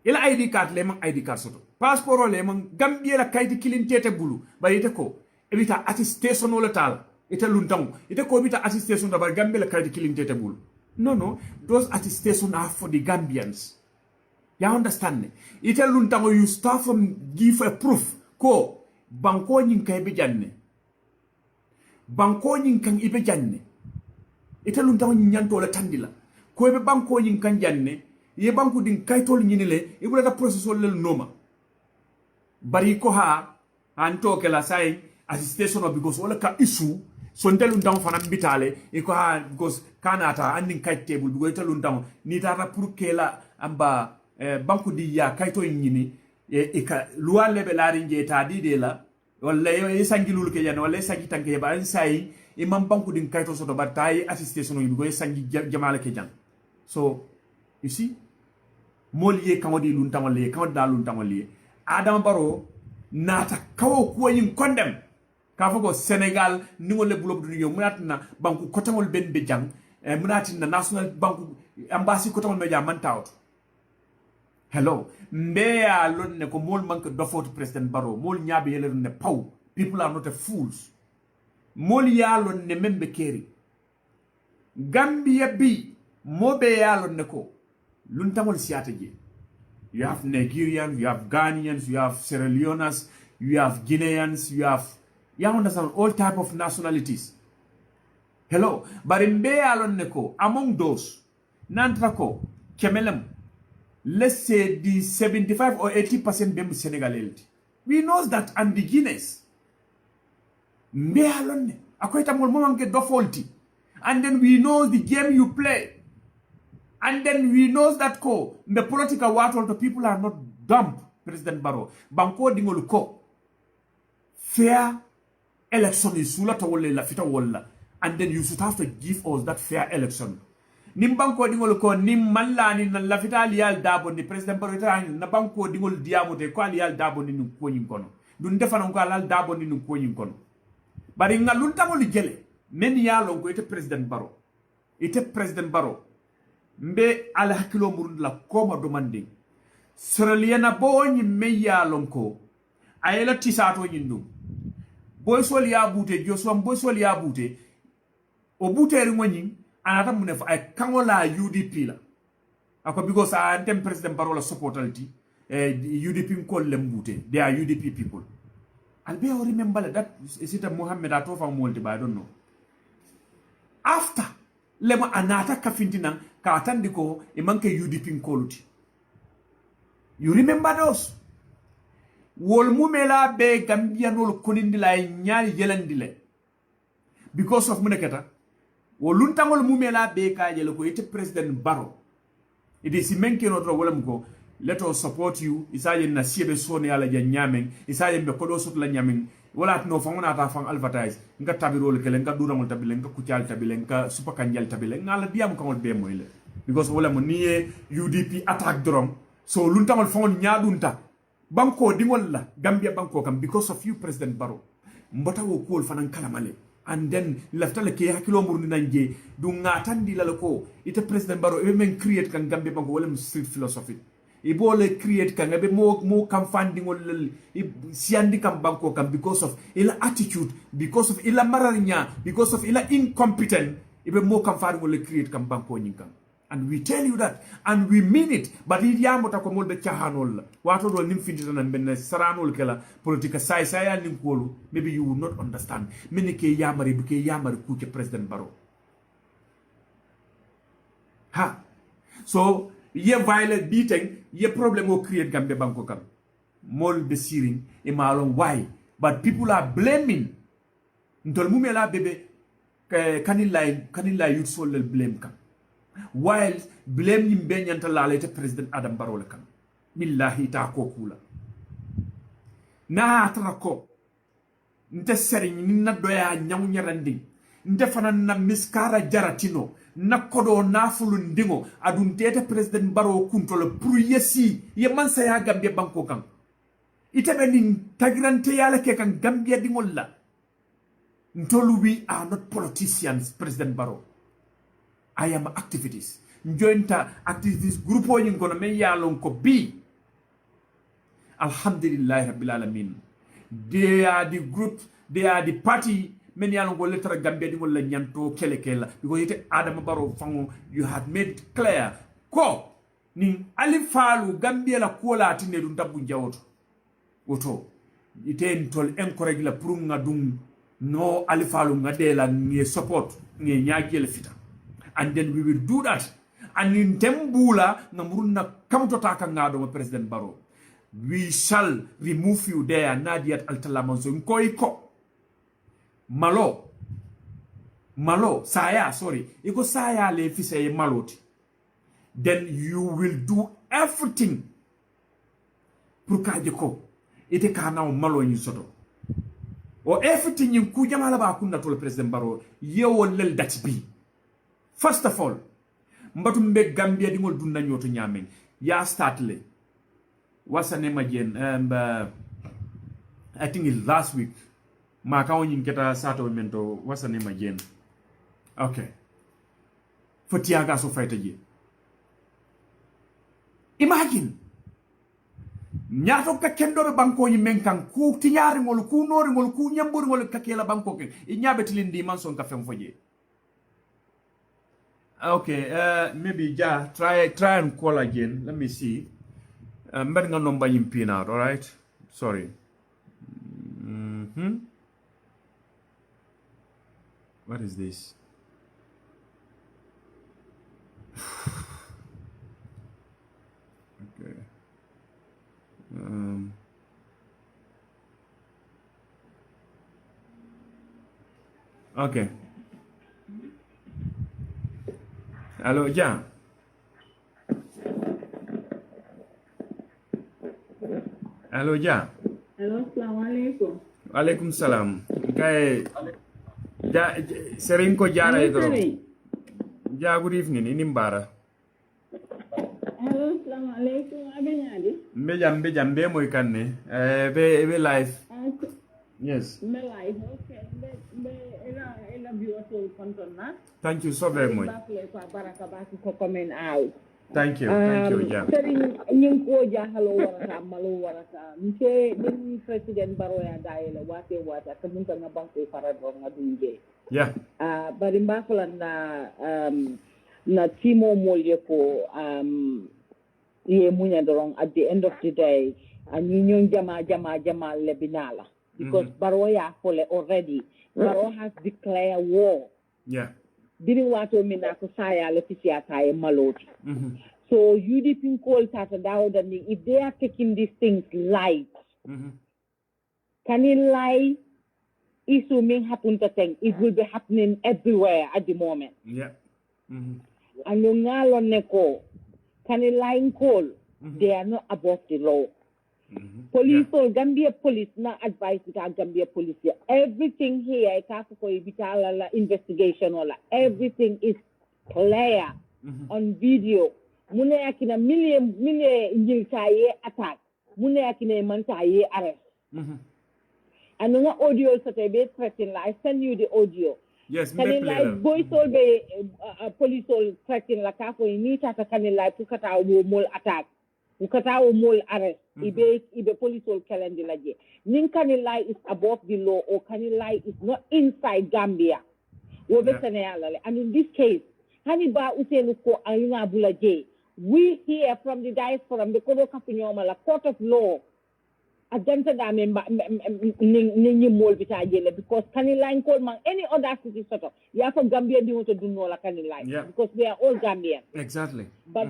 ila ID card le man ID card soto passport le man Gambia la kayti kilintete bulu bari te ko ebita attestation wala tal ite luntang ite ko ebita attestation da bari Gambia la kayti kilintete bulu no those attestation are for the Gambians. You understand? Ite luntango you start from give a proof ko banko nyin kay be janne banko nyin kan ibe janne ite luntango nyanto la tandila ko be banko nyin kan janne ye banko din kaytol nyinile ibula ta processol le noma bari ko ha anto ke la sai attestation of because wala ka issue so ndelu ndam fana bitale iko ha because kanata andin kay table because ite luntango ni tata pour que la amba banku di ya kayto nyini e ka luwa lebe laari njeta di de la wala yo e sangi lulu ke yana wala sangi tanke ba sai e mam banku din kayto soto batay attestation yi go e sangi jamala ke jan so you see moliye kamodi lun tamale kamod da lun tamale Adam Barrow nata kawo ko yin condemn ka fogo Senegal ni ngol le bulo du yo munatina banku kotangol ben be jang munatina national banku embassy kotangol me jam man tawto hello mbeya lon ne ko mol manke dofot President Barrow mol nyaabe yele ne paw people are not a fools mol yalon ne membe keri Gambia bi mobe yalon ne ko lun tamol siata je you have Nigerians, you have Ghanaians, you have Sierra Leoneans, you have Guineans, you understand all type of nationalities. Hello, but in Bealon Neko, among those, Nantrako, Kemelem, let's say the 75 or 80% them Senegalese. We know that and the Guineas. Bealon, akweta mo get do faulty. And then we know the game you play. And then we know that the political world, the people are not dumb, President Barrow. Banko dingol ko. Fair election is sulata wole la fita wala. And then you should have to give us that fair election. Nim banko dingol ko nim mallani na la fita lial dabo ni President Barrow na banko dingol diamote ko lial dabo ni ko nyim kono. Dun defana ko lal dabo ni ko nyim kono. Bari ngalun tangol jele men yalo ko ite President Barrow. Ite President Barrow. Mbe ala hakilo murund la koma demanding Sierra bo nyi meya lonko ayela tisato nyindum boy sol ya bute joswa boy sol ya bute o bute ri ngoni anata mune fa ay kangola UDP la ako because antem President Barrow la supportality UDP ko lembute they are UDP people albe o remember that is it Mohammed atofa molti ba I don't know after lema anata kafintina ka atandi ko e manke UDP koluti. You remember those? Wol mumela be Gambia nol konindi la nyaal yelandi le. because of muneketa wo luntangol mumela be kajele ko ite president baro it is menke no wala mko let us support you isaje na siebe sone ala ja nyamen isaje be kodo sot la nyamen wala no fangona ta fang advertise nga tabirol kele nga duramol tabile nga kucal tabile nga super kanjal tabile ngala diam ko be moyle because wala mo niye UDP attack drum so luntangol fangon nyaadunta banko dingol la Gambia banko kam because of you president baro mbota wo kol fanan kalamale and then laftale ke hakilo murni nanje du ngatandi lalako ite president baro e men create kan Gambia banko wala street philosophy e bole create kan be mo kam funding wala siandi kam banko kam because of ila attitude because of ila mararinya because of ila incompetent e be mo kam funding wala create kam banko nyinkam and we tell you that and we mean it but it yamota ko molbe chahanol wato do nim findita nan ben saranol kala politika say nin kolu maybe you will not understand mini ke yamari bu ke yamari ku ke president baro ha so ye violent beating ye problem o create gambe banko kam mol be siring e malon why but people are blaming ntol mumela bebe kanilla youth sol blame kam while blame yimbe nyanta lalete president Adam Barrow kan billahi ta ko kula na trako nte seri ni na doya nyaw nyarandi nte fana na miskara jaratino na kodo na fulu ndingo adun tete president Barrow kuntolo pour yesi ye man sa ya Gambia banko kan itabe ni tagirante yala ke kan Gambia dingol la ntolu we are not politicians president Barrow I am activities. Jointa activities group o nyin kono men yalon ko bi. Alhamdulillah rabbil alamin. They are the group, they are the party men yalon ko letter Gambia di wala nyanto kele because ite Adam Barrow fango you had made clear ko ni alifalu Gambia la kola atine dun tabu njawoto. Woto ite ntol encourage la pour ngadum no alifalu ngadela nge support nge nyaagele fita. And then we will do that. And in Tembula, Namuruna come to Takangado, President Barrow. We shall remove you there, Nadiat Altalamanso, Nkoiko. Malo, Saya, sorry. Iko Saya le fise maloti. Then you will do everything. Prukajeko. Ite kana malo in soto. Or everything in Kujamala Bakunda to the President Barrow. Ye will let that be. First of all, mbatu mbe Gambia di ngol dunda nyoto nyamen. Ya start le. What's her name again? I think it's last week. Ma kawo nyinketa sato mento. What's her name again? Okay. Fotiaga so fight again. Imagine. Nyato ka kendoro banko yi menkan ku tinyari ngol ku nori ngol ku nyamburi ngol kakela banko ke. Inyabe tilindi manson ka fem foje. Okay, maybe try and call again. Let me see. I'm betting a number in pin out, all right? Sorry. What is this? Okay. Okay. Hello, ja. Hello, ja. Hello, assalamualaikum. Waalaikum salam. Kay sering ko jara idro. Ja, good evening. Inimbara. Hello, assalamualaikum. Abenyadi. Mbejam be moy kanne. Be live. Yes. Be live. Okay. Be ela beautiful content na. Thank you so very much. Thank you. Thank you, yeah. Nyung ko jahalo warata malo warata. Nche den President Barrow ya daile wate kamunta nga banko farado nga dunje. Yeah. Bari mbakula na timo molye ko ye munya dorong at the end of the day nyong jama lebinala because Barrow ya fole already. Barrow has declared war. Yeah. Didn't want to mean that Saya Leticia Tai Maloti. So UDP call Tata Dawda if they are taking these things light, can he lie issue being happen to thing, it will be happening everywhere at the moment. Yeah. And you know, neko, can you line call? They are not above the law. Police or Gambia police not advice with our Gambia police. Everything here, investigation, everything is clear on video. Mune akina million njiltaye attack. Mune akina mantaye arrest. And no audio so they be threatening. I send you the audio. Yes, can you like boys all be police all threatening la kako ni tata can you like kukata wo mol attack. Kukata wo mol arrest. Ibe police all calendar laje. Nin can you like is above the law or can you like is not inside Gambia. Wo be seneyala. And in this case, Haniba uteluko alina bulaje. We hear from the diaspora, the Kodo Kapinyoma, la court of law, against them because Kaniline Coleman, any other city sort of, you have a Gambia do to do no like Kaniline because they are all Gambian. Exactly. But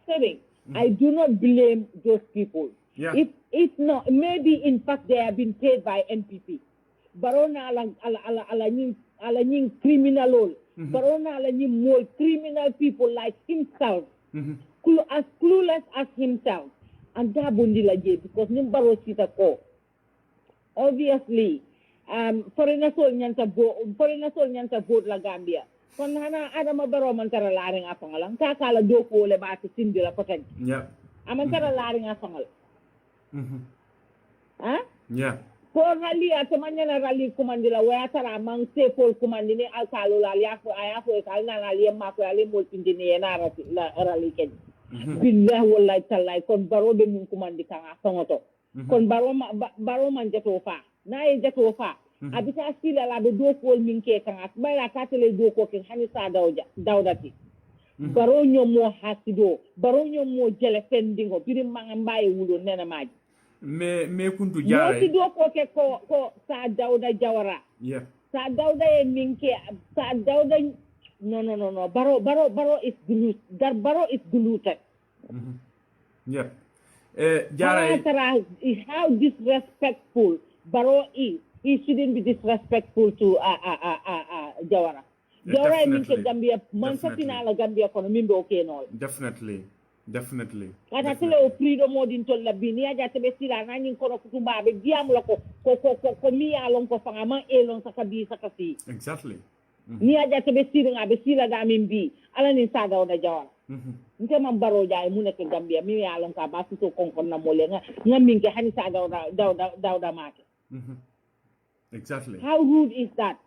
saying, I do not blame those people. Yeah. If not, maybe in fact they have been paid by NPP. Barona ala criminal. Barona ala more criminal people like himself. As clueless as himself. And that bundilaje because nimbaro sita ko. Obviously, foreigner sol nyanta vote la Gambia. Kon hana adama baro man tara laring afangal. Kaka la doko le ba sindila poten. Yeah. Amantara laring afangal. Huh? Yeah. For rally at Manana rally commandila where tara mang se for commandini alcalo la yafo ayafo kalna la mako ali multindini na rally ken. Billah wallahi tallahi kon baro be mun commandi kan afangoto. Kon baro man jato fa. Na e jato fa. Abita sila la be do ko min ke kan akbara katele do ko ken hanisa dawdati. Baro nyomo hasido, baro nyomo jele fendingo birim mangamba e wulo nena maji. Me kuntu jare no do ko ke ko sa dawda jawara sa dawda e minke sa dawda no baro is glut that baro is gluted jare how disrespectful baro is. He shouldn't be disrespectful to jawara jawara minke Gambia man satina la Gambia kono mimbe okay no Definitely. Kata tele o freedom modin to labini aja tebe sila nani kono kutumba be diam la ko mi alon ko fanga man elon sakabi sakasi. Exactly. Ni aja tebe sila be sila da mimbi ala ni saga o da jawara. Nte man baro jaay mu nek Gambia mi alon ka ba to konkon na mole nga minke hani saga o da make. Exactly. How rude is that?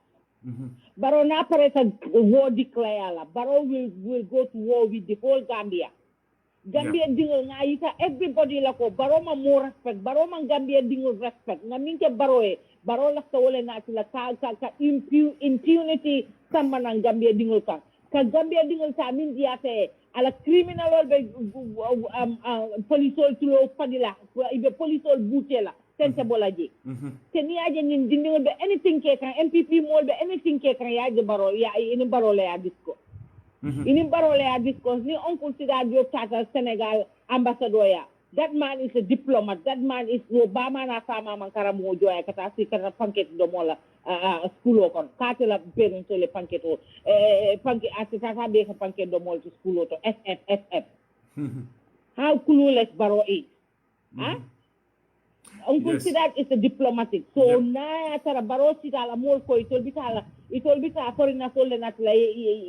Baro na pareta war declare la. Baro will go to war with the whole Gambia. Gambia dingo nga yita everybody la ko baro ma mo respect baro man Gambia dingo respect nga minke baro la ka wole na la ka impunity sama na Gambia dingo ka Gambia dingo sa min diate ala criminal ol be police ol tulo fadila ibe police ol butela sense bolaje teni aje nin dingo be anything ke kan MPP mol be anything ke kan ya baro ya ini baro le ya disco ini barole a discourse ni Uncle Sida Diop Tata Senegal ambassador ya. That man is a diplomat. That man is Obama na sama mankara mo joya kata si kata panket do mola school kon. Kata la berin to le panket o panket asitata be panket do mola to school to FFFF. How clueless Baro is. Huh? Uncle Sidat is a diplomatic. So na tara Baro Sida la mol ko itol bita foreigner sol le nat la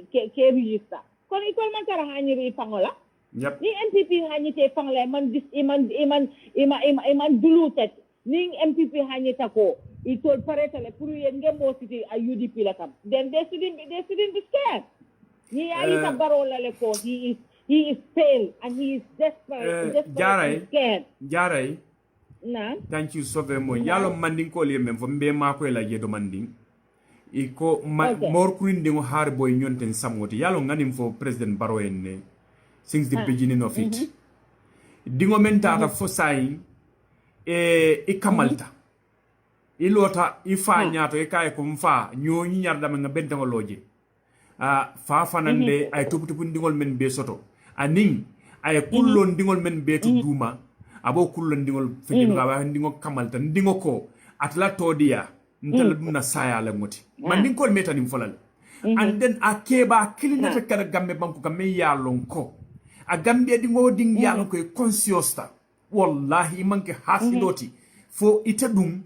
ke register. Kon itol man tara hanyi pangola. Yep. Ni MPP hanyi te pangola iman diluted. Ni MPP hanyi tako itol pareta le puru yenge mo city a UDP la kam. Then they shouldn't be scared. Ni ayita Baro la le ko he is pale and he is desperate scared. Jaray Na. Thank you so very much. Yalo manding ko liye men fombe mako la yedo manding. Iko more kurindingo har boy nyonten samoti. Yalo nganim for President Barrow enne since the beginning of it. Dingo mentata fo sai ikamalta. Ilota ifa nyato ikaye kumfa nyonyi nyarda nga bentango loje. Fa fanande ay tuputupu ndingol men be soto. Aning ay kullon ndingol men be to duma. Abo kullon dingol fejino ga ndingo kamalta ndingo ko atla todiya ntala dum na saya la ngoti man din kol meta nim folal and then a keba kilinata kala gambe banko kam me yalon ko a gambia di ngodin yalon ko consciousta wallahi manke hasiloti fo ita dum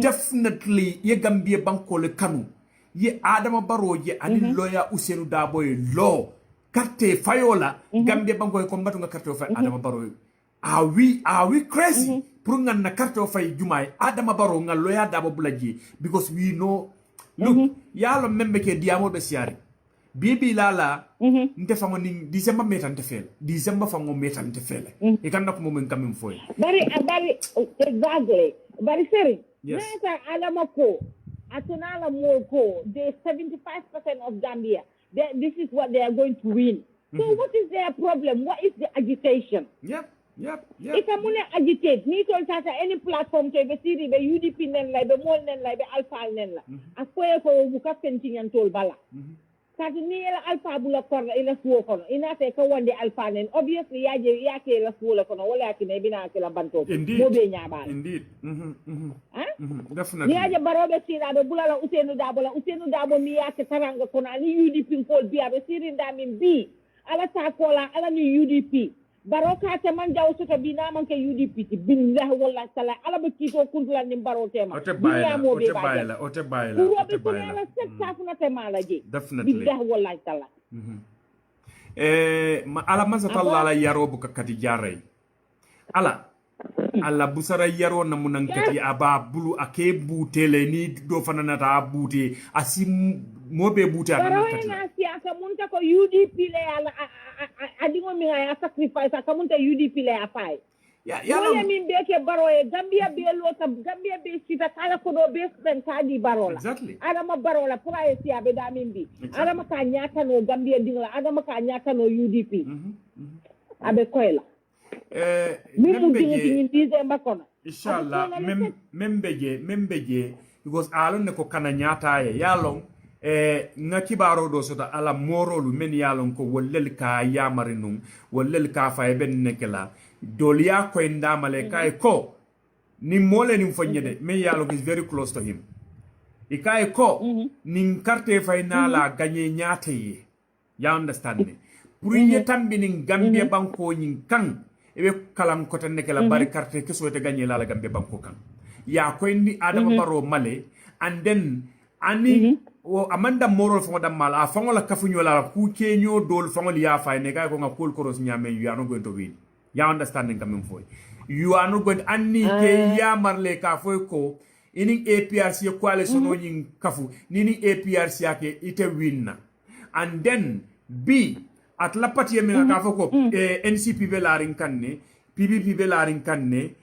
definitely ye gambia banko le kanu ye adama baro ye ani lawyer Ousainou Darboe law carte fayola gambia banko ko mbatu nga carte fay adama baro are we crazy pour nga na carte fay jumaay adama baro nga lawyer Darboe bulaji because we know look yalo membe ke diamo be siari bibi lala nte fango ni December metante fel December fango metante fel e kan nak mo men kam foy bari exactly bari seri yes neta alama ko atunala mo ko the 75% of Gambia this is what they are going to win so what is their problem what is the agitation yep if I'm going to agitate ni to tata any platform to be siri be UDP nen la be mol nen la be alpha nen la akoye ko buka pentingan tol bala kati ni ela alpha bula korla ila suwo kono ina te ko wonde alpha nen obviously yake la suwo la kono wala yakine bina ke la banto mo be nyaaba indeed definitely ni aje barobe sira be bula la Ousainou Darboe mi yake taranga kono ani UDP ko biya be siri ndamin bi ala ta kola ala ni UDP baroka te man jaw soto bi na man ke UDP ti billah wala sala ala ba kito kuntula ni barote ma ote bayla robe ko ala sekta funa te mala je definitely billah wala sala ala man satalla ala yaro bu kakati jaray ala busara yaro na munan kati aba bulu ake butele ni do fanana ta bute asim mobe bute ana kati na siasa munta ko UDP le ala adingo mi ya sacrifice akamunta UDP le afai wala min beke baro e Gambia be lota Gambia be sita kala ko do be spend kadi barola adama barola pour ay siya be da min bi adama ka nyata no Gambia dingla adama ka nyata no UDP abe koyla membeje inshallah membeje because alon ne ko kana nyata ye yalon nga kibaro do sota ala morolu men yalon ko wollel ka yamari num wollel ka fay ben nekela doliya ko ndamale kay ko ni mole ni fonyede men yalon is very close to him e kay ko nin carte fay na la gagner nyate ye ya understand me pour yetambi nin Gambia banko nyin kan ebe kalam ko tan nekela bari carte ke so te gagner la Gambia banko kan ya ko ni adama baro male and then ani o amanda moral fo dam mal a fangola kafunyo la ku kenyo dol fangol ya fay ne kay ko nga kol koros nyame you are not going to win ya understanding kam foy you are not going anni ke ya marle ka foy ko ini APRC coalition no nyin kafu nini APRC yake ite win na and then B at la partie me ka fo ko NCP be la rin kanne PPP be la rin kanne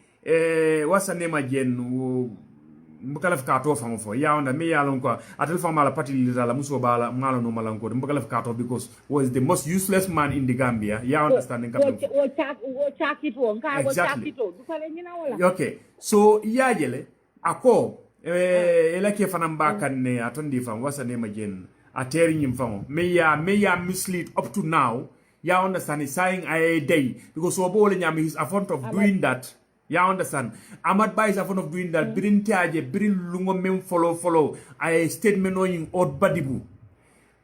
wasa ne ma jennu mbukalaf ka to fango fo yawnda me yalon ko atel fama la parti la muso bala malo no malanko mbukalaf ka to because was the most useless man in the Gambia ya understanding kam okay so yajele ako elake fanam bakan ne atondi fam wasa ne majen ateri nyim fam me ya mislead up to now ya understand saying a day because so bole nyam his affront of doing that. Ya understand? Ahmad Ba is a fun of doing that. Birin tiaje, birin lungo mem follow. I statement on odd badibu.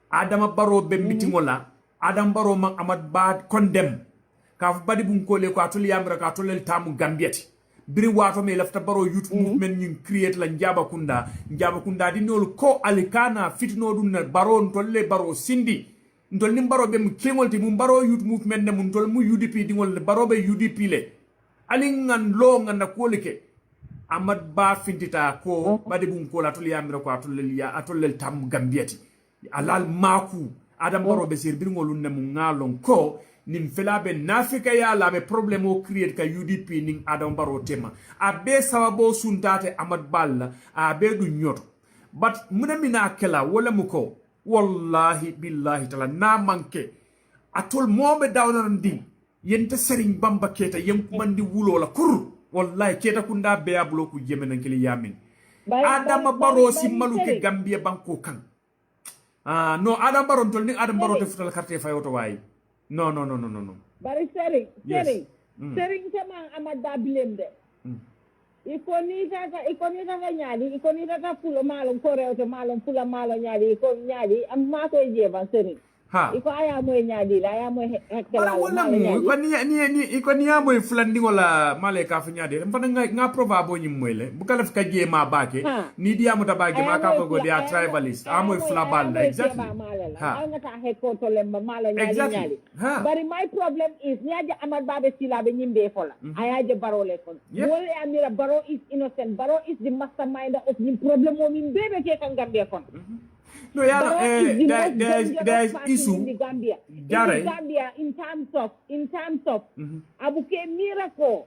Adama Barrow be meetingola. Adam Barrow mang Ahmad Ba condemn. Kaf badibu nkole ko atuli yamra ka atuli tamu Gambiati. Birin wato me lafta Barrow youth movement ning create la njaba kunda di nol ko alikana fitno dun Barrow ntolle Barrow sindi. Ntol nim Barrow be mu kengolti mu Barrow youth movement ne mu ntol mu UDP dingol Barrow be UDP le. Alingan lo nganda kolike Ahmad Ba fintita ko bade bun ko la to yamira ko atol tam Gambiati alal maku Adam Barrow be sir bir ngolun ne mu ngalon ko nim felabe nafika ya la be problème o create ka UDP ning Adam Barrow tema abe sababo suntate Ahmad Balla abe du nyoto but munamina kala wala muko wallahi billahi tala na manke atol mobe dawnan ding yenta sering bamba keta yem mandi wulo la kur wallahi keta kunda be ablo ku jemena kili yamin Adama Barrow si maluke Gambia banko kan no Adam Barrow tol ni Adam Barrow te futal carte fayoto way no bari sering sama Ahmad Ba blame de ikoni tata nyadi ikoni tata pulo malum korewte malum pula malo nyadi ko nyadi am ma ko jeban seri ha iko aya moy nyadi la aya moy bara wala mu ko ni ya moy flandi wala male ka fa nyade mfana nga probable nyim moy le bu kala ka je ma baake ni dia mu tabage ma ka go dia tribalist amoy flabal exactly ha nga ta he ko to lemba malo nyadi bari my problem is nyaja amad babe sila be nyimbe fola aya je barole kon wole amira baro is innocent baro is the mastermind of the problem mo min bebe ke kan gambe kon no there's issue in the Gambia in terms of abuke miracle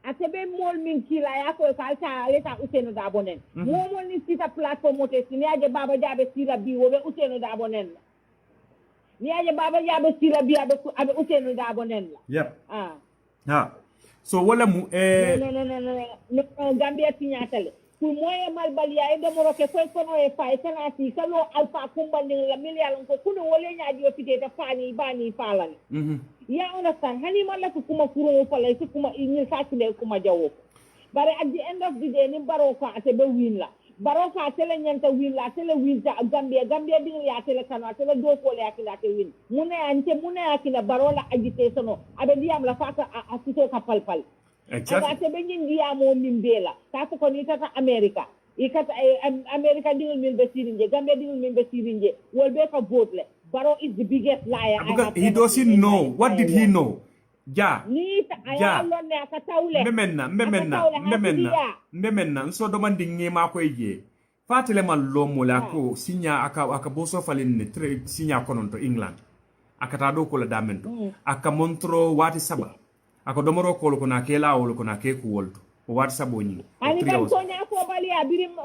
atebe mol min kila yako kalta leta Ousainou Darboe mo ni sita platform mote siniaje baba jabe sila bi wobe Ousainou Darboe niaje baba jabe sila bi abe Ousainou Darboe yep so wala mu no Gambia tinyatale pour moye malbalia e demoro ke koy kono e fay tanati kalo alfa kumbandi la milialon ko kuno wole nyaaji o fitete fani bani falani ya understand hani malla ko kuma kuro fala ko kuma ni sakile kuma jawo bare at the end of the day ni baro ko ate be win la baro ka tele nyanta win la tele win ta Gambia ding ya tele kanu tele do ko le akila te win mune akila baro la agitation abe diam la faka asito ka palpal exactly ate be nyindi ya mo mimbela ka ko ni tata America ikata America dingul min be sirinje Gambia dingul min be sirinje wolbe ka vote le Barrow is the biggest liar because he doesn't know what did he know ni ta ayalo ne akatawle mbemenna so do man dingi ma ko eje fatele man lo mola ko signa aka boso falin ne signa kononto England akata do ko la damento aka montro wati saba ako domoro ko ko na kela wol ko na ke ko wolto o wat saboni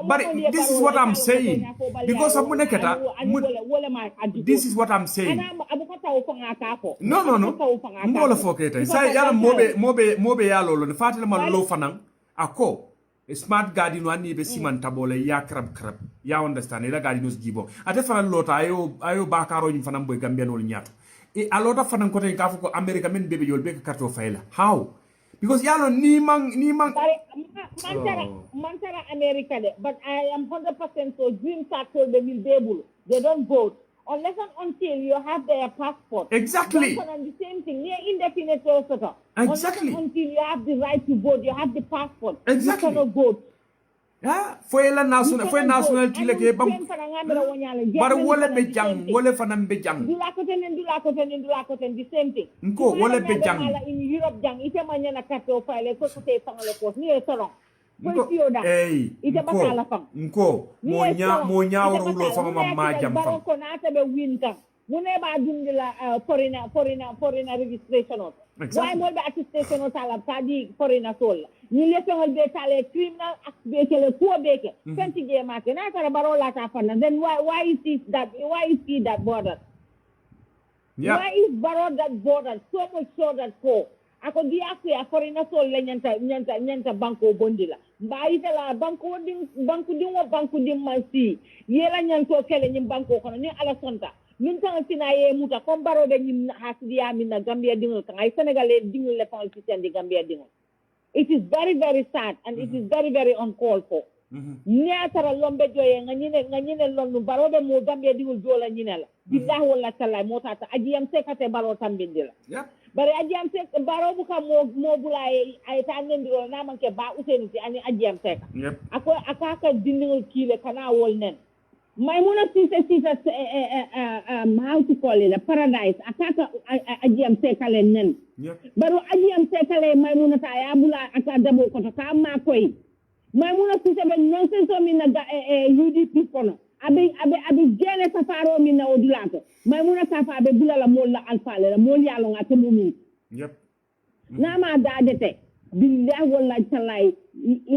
but this is what I'm saying because of muneketa this is what I'm saying no mbola foketa say yalla mobe yalo lo fatale man lo fanan ako smart garden wani be siman tabole ya krab ya understand ila garden nos gibo ate fanan lota ayo bakaro ni fanan boy Gambian wol nyato e alota fanan ko ten ka fuko America men bebe yol be ka karto fayla how because yalo ni man mantara America de but I am 100% so dream circle they will be able they don't vote unless and until you have their passport exactly the same thing near indefinite also exactly until you have the right to vote you have the passport exactly you cannot vote foi national tile ke bam bar wole fanam be jang dula ko ten the same thing ko wole be jang in Europe jang ite manyana kato file ko te fangale ko ni e tolong ite bakala fang mo nyawro lo fama ma jam fam ko na ta be winta mune ba dundila foreigner registration why mo be attestation o sala kadi foreigner sol ni le fengol be tale criminal act be kele ko beke fenti ge make na tara barola ta fanna then why is he that border why is baro that border so much so that ko ako dia ko foreigner sol le nyanta banko bondila mbaita la banko din mansi yela nyanto kele nyim banko kono ni ala sonta min tan sinaye muta comme baro be nyim hasidiya min na Gambia dingol kan ay Senegalais dingol le fon système di Gambia dingol it is very very sad and it is very very uncalled for niatara lombe joye nganyine lonnu baro be mo Gambia dingol jola nyinela billahi walla taala motata ajiyam sekate baro tambindira bari ajiyam sek baro buka mo bulay ay tanendiro na manke ba Ousainou si ani ajiyam sek ako akaka dingol kile kana wol nen Maimuna sisa how to call it a paradise akaka ajiyam sekale nen baro ajiyam sekale Maimuna ta ya bula aka dabo ko to kama koy Maimuna sisa be nonsense min na UDP kono abi jene safaro min na odulato Maimuna safa be bula la mol la alfa la mol yalo ngate mumi na ma dadete billahi wallahi talai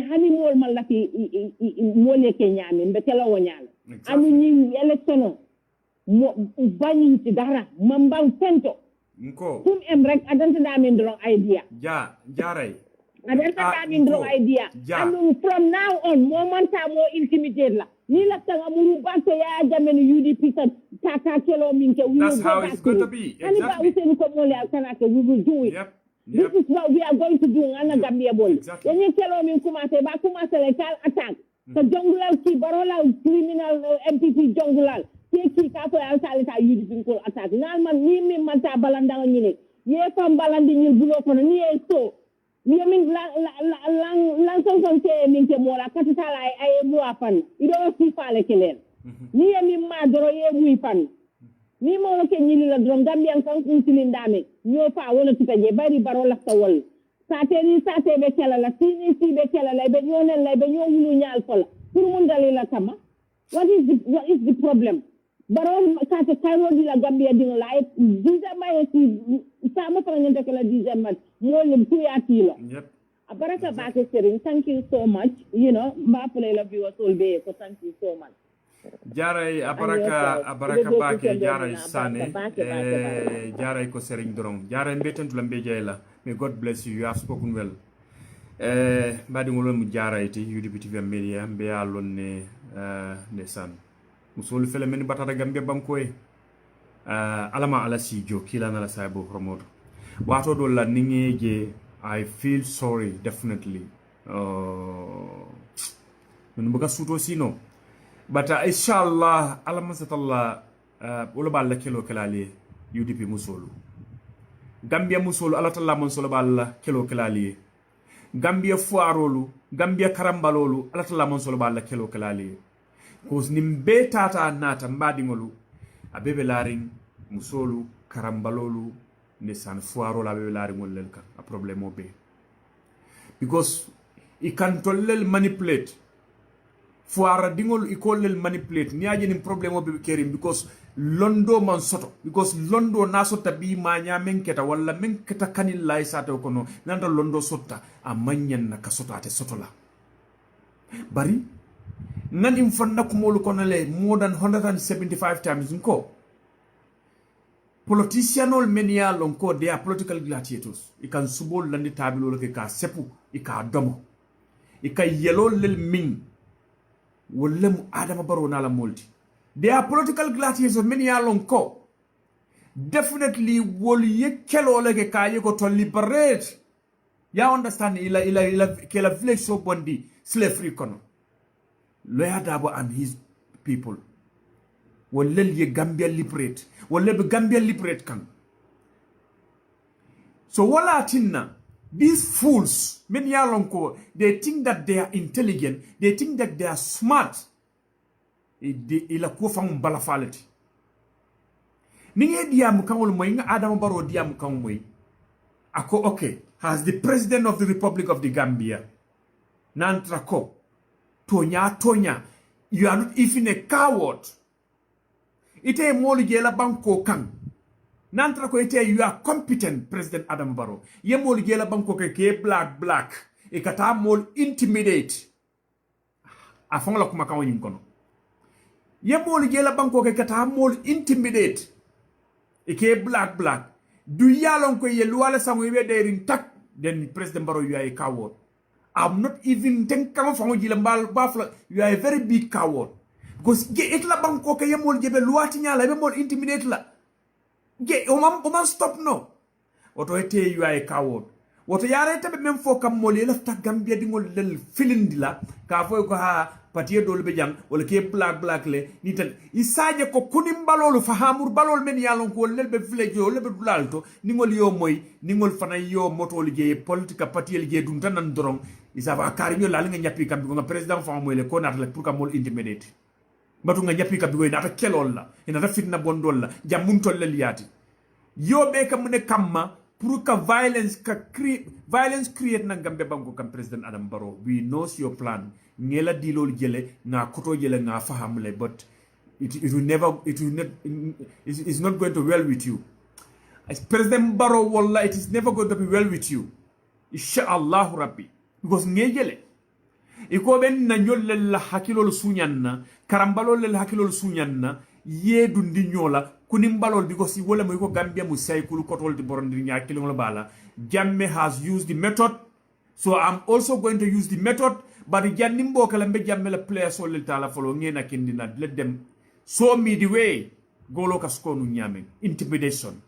hani mol malaki mole ke nyame be tela wonyala ani ni electiono mo bani ci dara mambang fento tum em rek adanta da min dron idea jaray adanta da min dron idea and from now on mo manta mo intimidate la ni la tanga muru banto ya jamen UDP ta kelo min ke that's how it's going to be exactly ani ba Ousainou ko mole alkana ke we will do it This is what we are going to do ngana Gambia bol. Exactly. When you tell me commence le kal attack. The jungle ki barola criminal MPP jungle. Ki ka ko al salita yudi bin ko attack. Ngal man ni manta balanda ngini. Ye fam balandi ni bulo ko ni so. Ni min lang son te min ke mola katala ay mu afan. Ido si fale kelen. Ni mi ma doro ye mu fan. Ni mo ke ni la dron Gambian kan kuntilin dame. Nyo fa wona tikaje bari barola tawol. Sate be kala la sini si be kala la be nyonel la be nyolu nyal fol pour mun dalila kama what is the problem baron sate kairo di la Gambia dino la dizema si sama fa ngende kala dizema molim tuyati lo Yep. Abaraka Bake Sering, thank you so much. You know, Mapule love you all be, so thank you so much. Jaray abaraka bake jaray sane jaray ko sering dorong jaray mbetentu la mbeje la may God bless you have spoken well mbadi ngolo mu jaray ti UDP TV media mbe yalon ne ndesan musol fele men batata Gambia bankoy alama ala sijo kila na la saibo promote wato do la ningeje I feel sorry definitely mun buka suto sino but inshallah alamasatalla wala balla kelo kelali UDP musolu Gambia musolu ala talla mon solo balla kelo kelali Gambia fuarolu Gambia karambalolu ala talla mon solo balla kelo kelali ko nimbe tata nata mbadi ngolu abebe laring musolu karambalolu ne san fuarola abebe laring ngol ka a problème be because I can tollel manipulate fuara dingol ikollel manipulate ni aje ni problem obe kerim because londo man soto because londo na sotta bi ma nya men keta walla men keta kanil lay sato kono nanda londo sotta a manyan na kasota te soto la bari nan im fonna ko molu kono le more than 175 times nko politicianol menia lonko they are political gladiators I can subol landi tabilo ke ka sepu I ka domo I ka yelo lel min Wolem Adama Barrow na la multi. They are political gladiators of many along ko. Definitely will ye kelo lege kaye go to liberate. Ya understand ila kela village so bondi slavery kono. Lawyer Dabo and his people. Wolel ye Gambia liberate. Wolel Gambia liberate kan. So wala tinna. These fools, many alonko, they think that they are intelligent, they think that they are smart. Ila kufang balafality. Ninge diamu kangol mo inga Adama Barrow diamu kangol mo. Ako okay, as the president of the Republic of the Gambia, nantrako, tonya, you are not even a coward. Ite moli jela banko kang. Nantra ko ite you are competent President Adam Barrow. Ye mol gela banko ke black. E kata mol intimidate. Afon la kuma kawo kono. Ye mol gela banko ke kata mol intimidate. E ke black. Du yalon ko ye luwala sango be derin tak then President Barrow you are a coward. I'm not even think kama fango jila mbal bafla you are a very big coward. Because ge etla banko ke ye mol jebe luwati nyala be mol intimidate la. Ge oman stop no. Woto ete you are a coward. Woto yare tebe men fo kam moli lafta Gambia dingol lel filindila ka fo ko ha patiye dol be jang wala ke black le nital isaje ko kunim balolu fahamur balol men yalon ko lel be village yo lebe dulalto ningol yo moy ningol fana yo moto liggey politika patiye liggey dum tan nan dorong isa va kariño la nga ñappi kam ko nga president fa moy le ko nat la pour kam mol intimidate batu nga ñappi kam ko nata kelol la ina ta fitna bondol la jamun tollel yati yo be kam ne kamma pour ka violence create na Gambia banko kam president Adam Barrow we knows your plan ngela dilol jele nga koto jele nga fahamle but it is not going to well with you as President Barrow wallah it is never going to be well with you inshallah rabbi because ngejele iko ben na nyolle la hakilol sunyanna karambalol la hakilol sunyanna yedu ndi nyola kunimbalol because wala mo ko Gambia mu saykulu kotol di borondi nya kilongol bala Jammeh has used the method so I'm also going to use the method but jannimbo kala be Jammeh la players sol tala folo ngena kindina let them show me the way golo kaskonu nyame intimidation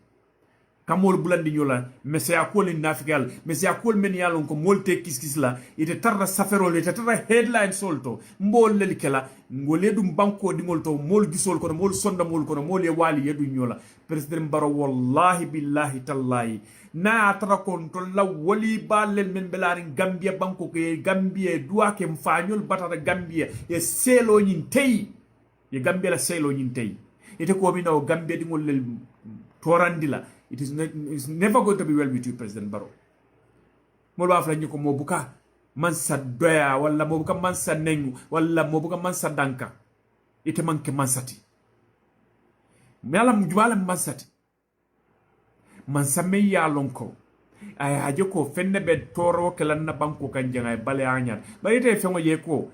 kamol bulandi nyola mesaya ko li nafikal mesaya ko men yalon ko molte kiskis la ite tarra saferol ite tarra headline solto mbol lel kala ngole dum banko dingol to mol gisol ko mol sonda mol ko mol e wali yedu nyola president baro wallahi billahi tallahi na atara kon to la wali balel men belari gambia banko ke gambia duake mfanyol batata gambia e selo nyin tay e gambia la selo nyin tay ite ko mi no gambia dingol lel torandila. It's never going to be well with you, President Barrow. Mo ba fla ñiko mo buka man sa doya wala mo buka man sa nengu wala mo buka man sa danka ite manke man sati mala mujwala man sati man sa me ya lonko ay haje ko fenne be toro kala na banko kan janga bale anyar ba ite fengo ye ko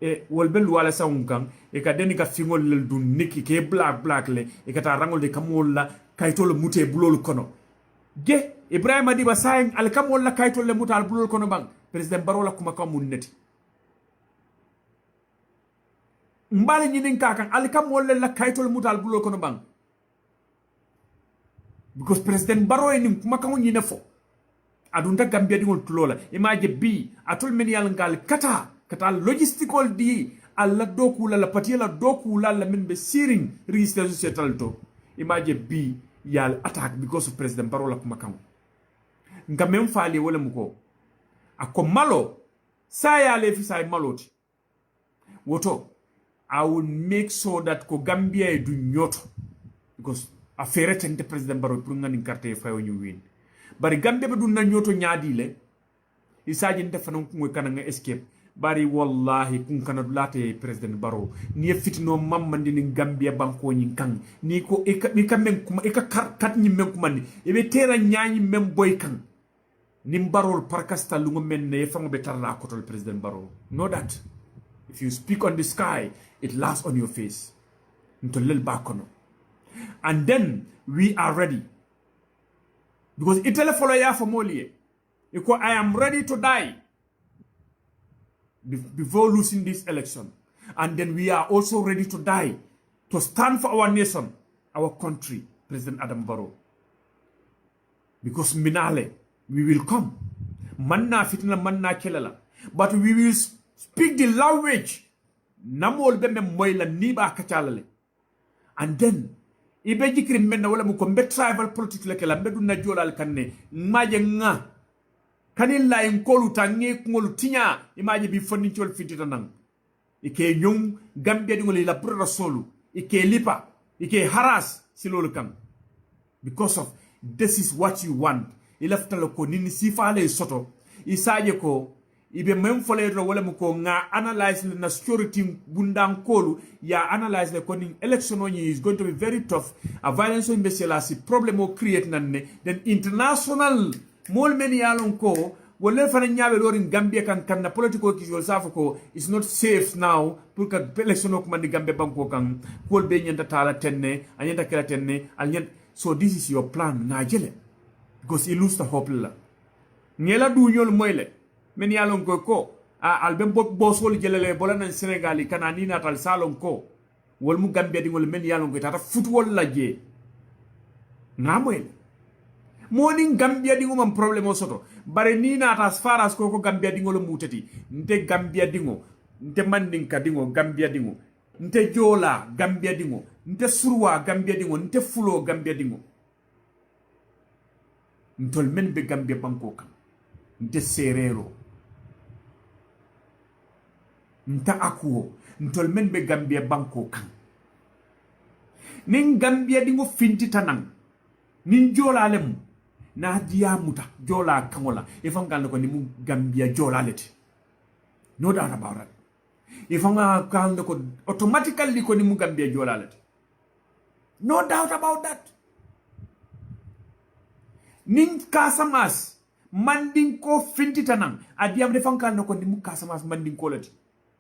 e wolbel wala sa unkan e ka deni ka fingol lel dun niki ke black le e ka ta rangol de kamol la kaytol mute bulol kono ge Ibrahima Diba saying alkam wala kaytol le mutal bulol kono bang president Barrow la kuma kam munneti mbale nyinin kakan alkam wala la kaytol mutal bulol kono bang because president Barrow ni kuma kam nyine fo adunta Gambia dingol tulola imaje bi atol men yal ngal kata logistical di alla doku la patiela doku la men be siring register societal to imaje bi yal attack because of president Barrow la kuma kam nga men faali wala muko ako malo saya le fi say maloti woto I will make sure that ko Gambia du nyoto because affaire tente president Barrow pour ngani carte fayo ñu win bari Gambia be du na nyoto nyaadi le isaji nte fanon ko kana nga escape bari wallahi kun kana dulate president Barrow ni fitino mamandi ni Gambia banko nyin kan ni ko e ka men kuma e ka kat nyi men kuma ni e be tera nyaanyi men boy kan nim Barrow parkasta lungo men ne fango be tarla ko tol president Barrow know that if you speak on the sky it laughs on your face nto lel bakono and then we are ready because itele follow ya for molie iko I am ready to die before losing this election. And then we are also ready to die to stand for our nation, our country, President Adam Barrow. Because Minale, we will come. Manna fitna manna kelala. But we will speak the language. Namol beme moila niba kachalale. And then, ibe jikri mena wala mukombe tribal politics lekela medu na jola alkanne. Maje nga. Kanin la nkolu tangi ngolu tinya imaje bi fonni chol fitita nang ike nyum Gambia di ngoli la brother solu ike lipa ike haras silolu kam because of this is what you want ilaftalo ko nini sifale soto isaje ko ibe mem foleto wala muko nga analyze na security bundan kolu ya analyze le ko ni election oni is going to be very tough a violence in besela si problem o create nanne then international mol men yalon ko wolle fana nyaabe lorin Gambia kan na political kisol safo ko is not safe now pour que election ko mandi Gambia banko kan kol be nyanta tala tenne anyanta kala tenne alnyant so this is your plan na jele because you lose the hope la ngela du nyol moyle men yalon ko albem bo sol jelele bolana Senegal kana ni natal salon ko wol mu Gambia dingol men yalon ko tata football la je na moyle morning Gambia dingo man problem o soto bare ni na as far as ko Gambia dingo lo mutati nte Gambia dingo nte mandinka dingo Gambia dingo nte jola Gambia dingo nte surwa Gambia dingo nte fulo Gambia dingo ntol men be Gambia banko kan nte serero nta akuo ntol men be Gambia banko kan nin Gambia dingo finti tanang nin jola lem na dia muta jola kangola ifam kan ko ni mu Gambia jola leti no doubt about that ifam kan ko automatically ko ni mu Gambia jola leti no doubt about that nin Casamas mandin ko finti tanang adiam defam kan ko ni mu Casamas mandin ko leti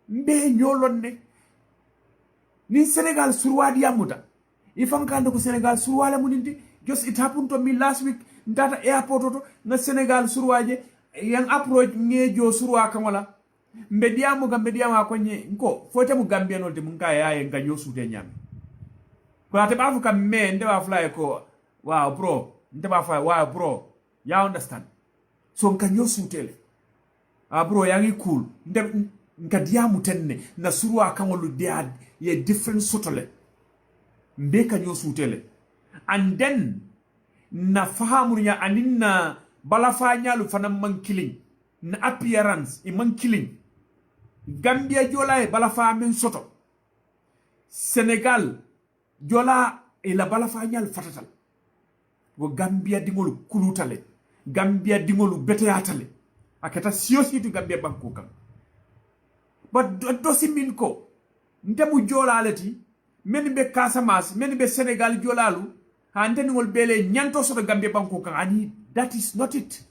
mbe nyolon ne nin Senegal surwa dia muta ifam kan ko Senegal surwa la munindi just it happened to me last week ndata airport to na Senegal surwaje yang approach ngejo surwa kamala mbediamu gambediama ko nye nko fote mu Gambia no de munga yaye nga nyosu de nyam ko ate bafu kam me nde wa fly ko wow bro ndaba fa wa bro ya understand so nka nyosutele bro yangi cool ndem nka diamu tenne na surwa kangolu dia ye different sotole mbe ka nyosutele and then na fahamu nya aninna bala fa nyalu fana man killing na appearance e man killing Gambia jola e bala fa men soto Senegal jola e la bala fa nyal fatatal wo Gambia dingolu kulutale Gambia dingolu beteyatale akata siyosi tu Gambia banko kan but dosi min ko ndemu jola lati men be Casamance men be Senegal jolalu ha ndengol bele nyanto soto Gambia banko kan ani that is not it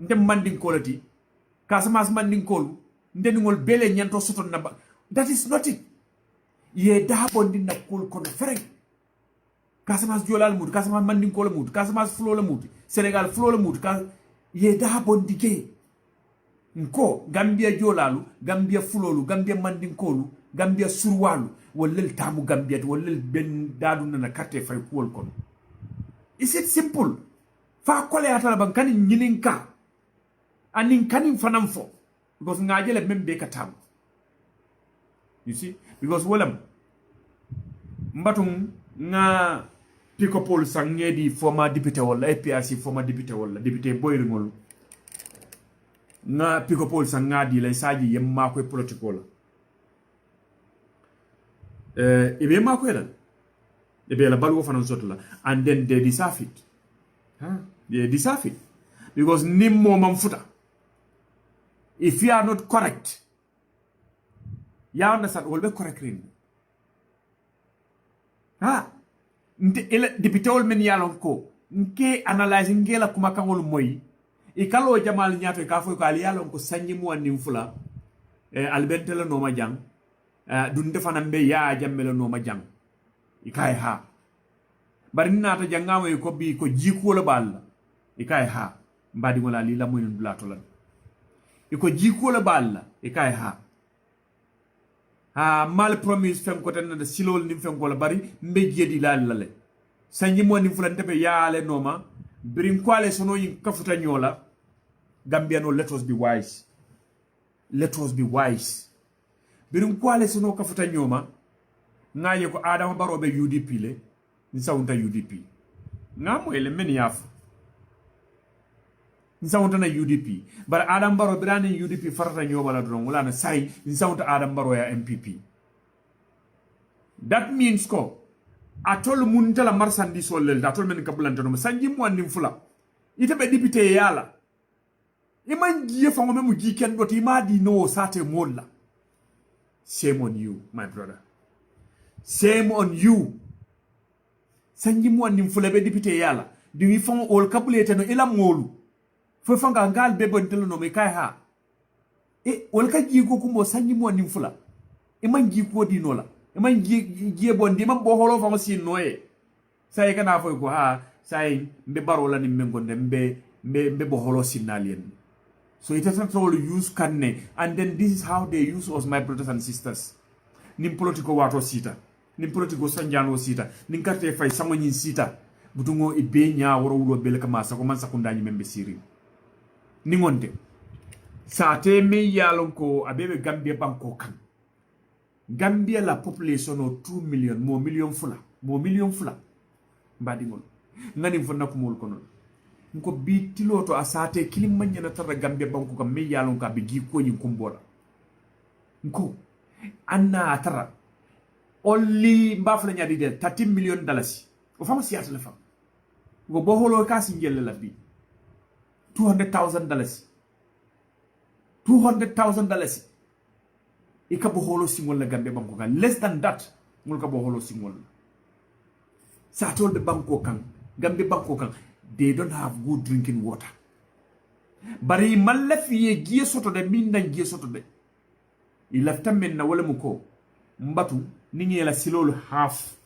ndem mandin ko lati Casamance mandin ko ndengol bele nyanto soto naba that is not it ye dabo ndina kul kono fereng Casamance jolal mut Casamance mandin ko la mut Casamance flo la mut Senegal flo la mut ye dabo ndike nko Gambia jolalu Gambia fulolu Gambia mandin kolu Gambia surwalu wallel tamu Gambia wallel ben dadu na carte fay kuwol kono is it simple fa kole atala ban kan nyininka anin kanin fanam fo because ngajele membe katam you see because wolam mbatum nga Pikopol sangedi former député wala APRC former député wala député boyringol nga Pikopol sangadi lay saji yemma ko political ibe ma ko lan ibe la balu fanan sotla and then they deserve it they deserve it because nimmo mam futa if you are not correct you understand will be correct rin ele député wol men yalon ko nke analyze ngela kuma kangol moy e kalo jamal nyaato ka fo ko ali yalon ko sanyi mo andi fula albentela no ma jang dun defana mbe ya jammelo no ma jang ikay ha bari nata jangawo ko bi ko jiku la balla ikay ha mbadi wala li la moy ndula to lan iko jiku la balla ikay ha mal promise fen ko tan de silol nim fen ko la bari mbe jedi la lale sanji mo nim fulan tebe yaale noma birin kwale sono yin kafuta nyola Gambia no let us be wise birin kwale sono kafuta nyoma ngaye ko Adama Barrow be UDP le nsawunta UDP ngamo ele men yafu nsawunta na UDP bar Adama Barrow birane UDP farata nyoma la don wala na sai nsawunta Adama Barrow ya MPP that means ko atol muntala marsandise wolel atol men kabulanta no sanji mo andim fula ite be député yala iman giye fango memu gi ken doti ma di no sate molla shame on you my brother shame on you sanji mo andim fula be député yala di wi fango ol kabulete no ila molu fo fanga ngal be bontelo no me kay ha ol ka gi ko kumbo sanji mo andim fula iman gi ko di no la man gie bondi man bo holo fa sin noye say kana fo ko say mbe baro la ni mengonde mbe bo holo sinalien so it doesn't all use kanne and then this is how they use us my brothers and sisters nim politiko wato sita nim politiko sanjano sita nin carte fay sango nyin sita butungo e be nya woro wulo bele kama sa ko man sakunda nyi membe siri ni ngonde sa te me yalon ko abebe Gambia banko kan Gambia la population o 2 million mo million fula mbadi ngol ngani fonna ko mol kono nko bi tiloto asate kilim nyana tara Gambia banko kam me yalon ka be gi ko nyi kumbola nko anna tara only mbafla nyadi de 30 million dollars o fama siyata la fam go bo holo ka singel la bi $200,000 ika bo holo singol la Gambia banko kan less than that ngol ka bo holo singol sa tol be banko kan Gambia banko kan they don't have good drinking water bari malafi ye gie soto de minna gie soto de ilafta men na wala muko mbatu ningi la silol half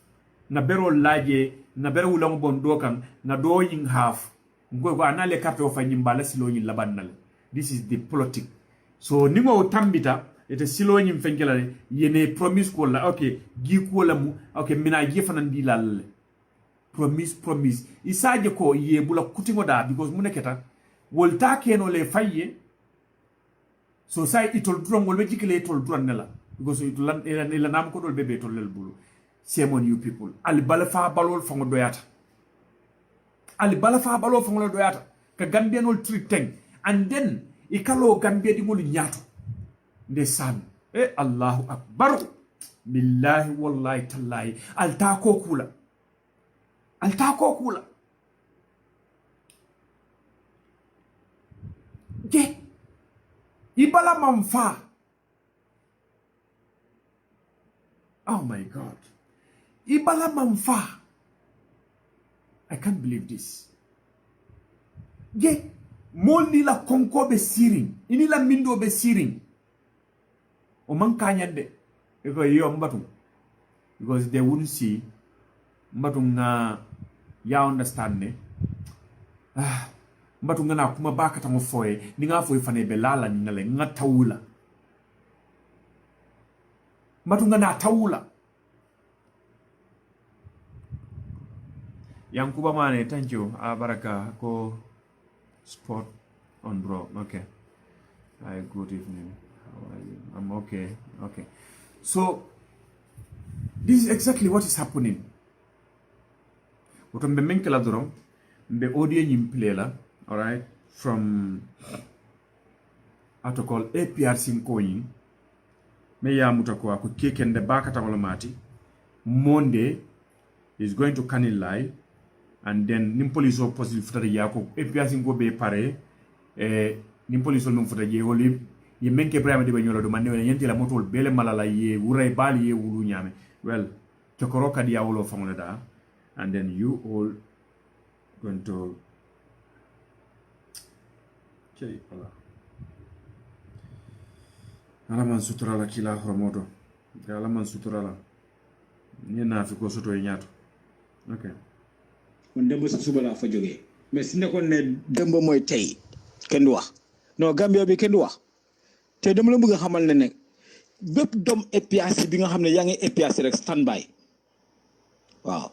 na bero laje na bero long bon do kan na do yin half ngoy ko anale carte o fanyi mbala silo yin labannal this is the politic so ningo tambita ete silo nyim fenkela yene promise ko la okay gi ko la mu okay mina gi fanan di lalle promise isaje ko ye bula kutingo da because mu neketa wolta keno le fayye so sai itol drum wol be jikile itol drum nela because itol la nam ko dol bebe tol lel bulu semon you people al balafa balol fango doyata al balafa balol fango doyata ka gambianol treat teng and then ikalo gambia di ngol nyato ndesan allahu akbar billahi wallahi tallahi al ta ko kula je ibala mamfa oh my god ibala mamfa I can't believe this je molni la konko be siring ini la mindo be siring o man kanyande eko yo mbatu because they wouldn't see mbatu nga ya understand ne mbatu nga na kuma baka tango foye ni nga foye fane be lala ni ngale nga tawula mbatu nga na tawula Yankuba Mane, thank you. Baraka, go spot on bro. Okay. Hi, good evening. How are you? I'm okay. Okay. So, this is exactly what is happening. Utombe menkela dron, mbe audio nyimplela, all right, from atokol APRC coin. Me ya mutakwa ku kekende baka tangolomati. Monday is going to Kanilai. And then nimpoliso positive futata yako APRC ngo be pare nimpoliso num futata je woli ye menke brama de banyola do manne yenti la motol bele malala ye wuray bali ye wulu nyame well chokoro kadi ya wolo famole da and then you all going to chey wala ala man suturala kila horomodo ala man suturala ni na fi ko soto e nyaato okay on dembo suba la fa joge mais si nekon ne dembo moy tay ken wax no Gambia bi ken wax te dama la bëgg xamal ne nek bepp dom EPRC bi nga xamne ya nga EPRC rek standby waaw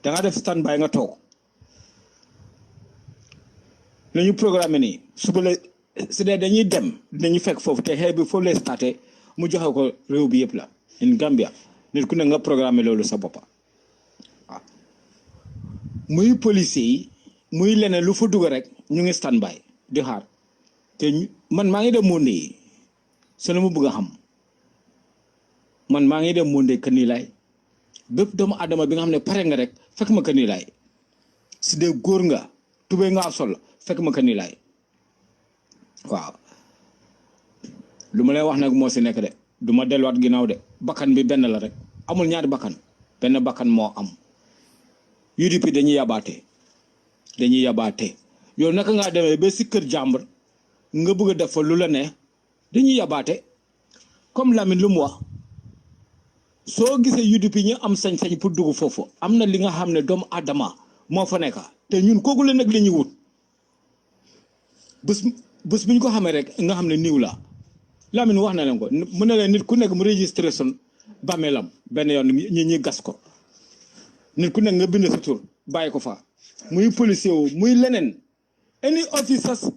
da nga def standby nga tok lañu programme ni suba la c'est dañuy dem dañu fekk fofu te xey bi fo les staté mu joxe ko rew bi yep la in Gambia nit ku ne nga programme lolu sa bopa muy policier muy leneen lu fa dugg rek ñu ngi standby di xaar te man maa ngi dem monde so la mu bëgg xam man maa ngi dem monde kan ni lay bépp doomu adama bi nga xam ne pare nga rek fekk ma kan ni lay si de góor nga tubé nga sol fekk ma kan ni lay waaw lu ma lay wax nag moo si nekk de du ma delluwaat ginnaaw de bakkan bi benn la rek amul ñaari bakkan benn bakkan moo am UDP dañuy yabaate yow naka nga demee ba si kër jàmbur nga bëgg a def fa lu la ne dañuy yabaate comme Lamine lu mu wax soo gisee UDP ñu am sañ-sañ pour dugg foofu am na li nga xam ne doomu adama moo fa nekk te ñun kooku la nag la ñuy wut bés bu ñu ko xamee rek nga xam ne niw la Lamine wax na leen ko mu ne leen nit ku nekk mu registré son bàmmeelam benn yoon ñi gas ko nit ku nekk nga bind sa tur bàyyi ko fa muy policier wu muy leneen any officers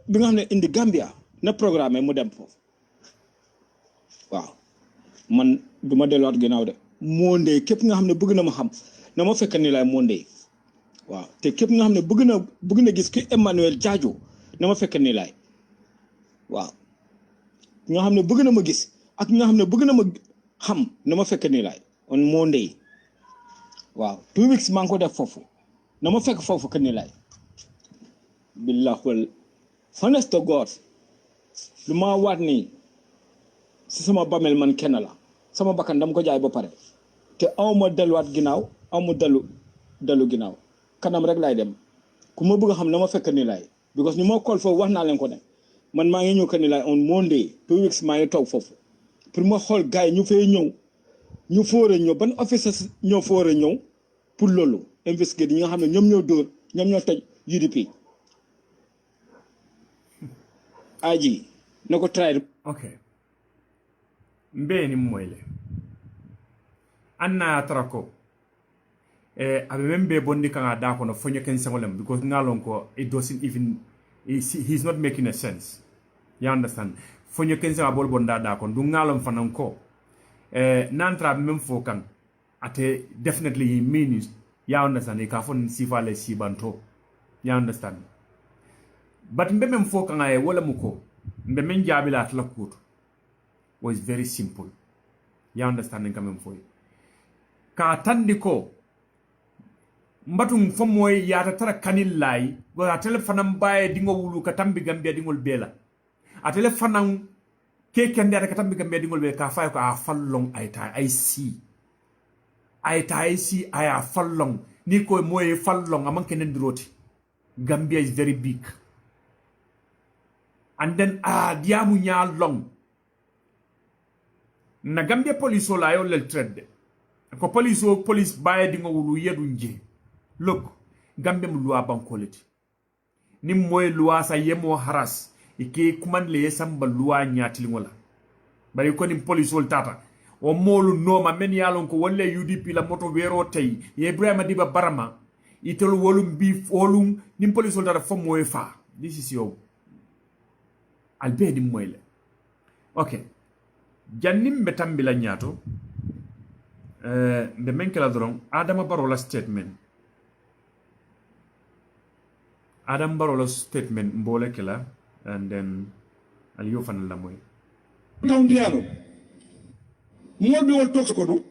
bi nga xam ne indi Gambia na programme mu dem foofu waaw man du ma delluwaat ginnaaw de monde képp nga xam ne bëgg na ma xam na ma fekk ni lay monde waaw te képp nga xam ne bëgg na gis ki Emmanuel Jaaju na ma fekk ni lay waaw nga xam ne bëgg na ma gis ak nga xam ne bëgg na ma xam na ma fekk ni lay on monde waaw 2 weeks maa ngi ko def foofu na ma fekk foofu que ni lay billah wal honest to God lu ma waat nii si sama bamel man kenn la sama bakkan dama ko jaay ba pare te awma delluwaat ginnaaw awma dellu ginnaaw kanam rek laay dem ku ma bëgg a xam na ma fekk ni lay because ni ma call foofu wax naa leen ko ne man maa ngi ñëw que ni lay on Monday 2 weeks maa ngi toog foofu pour ma xool gars yi ñu fay ñëw ñu foore ñëw ban officer ñoo foore ñëw pour loolu investiguer ñi nga xam ne ñoom ñoo dóor ñoom ñoo tëj UDP aji na ko try okay mbeni moyle anna atrako abe membe bondi kanga da kono fonyo ken sangolem because ngalon ko it doesn't even he's not making a sense. You understand? Fonyo ken sanga bol bonda da kon du ngalon fanan ko nantra mem fo kan ate definitely he means you understand ka fon sifale sibanto. You understand? But mbe mem fo kan ay wala muko mbe men jabila atla kuto was very simple. You understand quand même foy ka tandi ko mbatum fo moy yata tara kanil lay wala telefonam baye dingo wulu ka tambi gambia dingol bela a telefonam ke kende ka tambi gambia dingol be ka fay ko a fallong ayta ay si aya fallong ni ko moy fallong amon kenen diroti Gambia is very big and then diamu nya long na Gambia police la yo lel trade ko police baye dingo wulu yedu nje look Gambia mu loi bankoleti ni moy loi sa yemo haras ike kuman le samba loi nyati lingola bari ko ni police wol tata o molu noma men yalon ko wolle UDP la moto wero tay Ibrahima Diba Barama itol wolum bi wolum ni police wol tata fo moy fa this is yo albe di moyle okay jannim be tambila nyato be menkela dron Adama Barrow la statement Adam Barrow statement mbole kila and then aliyo fan la moy taw dialo mo be wol tok ko do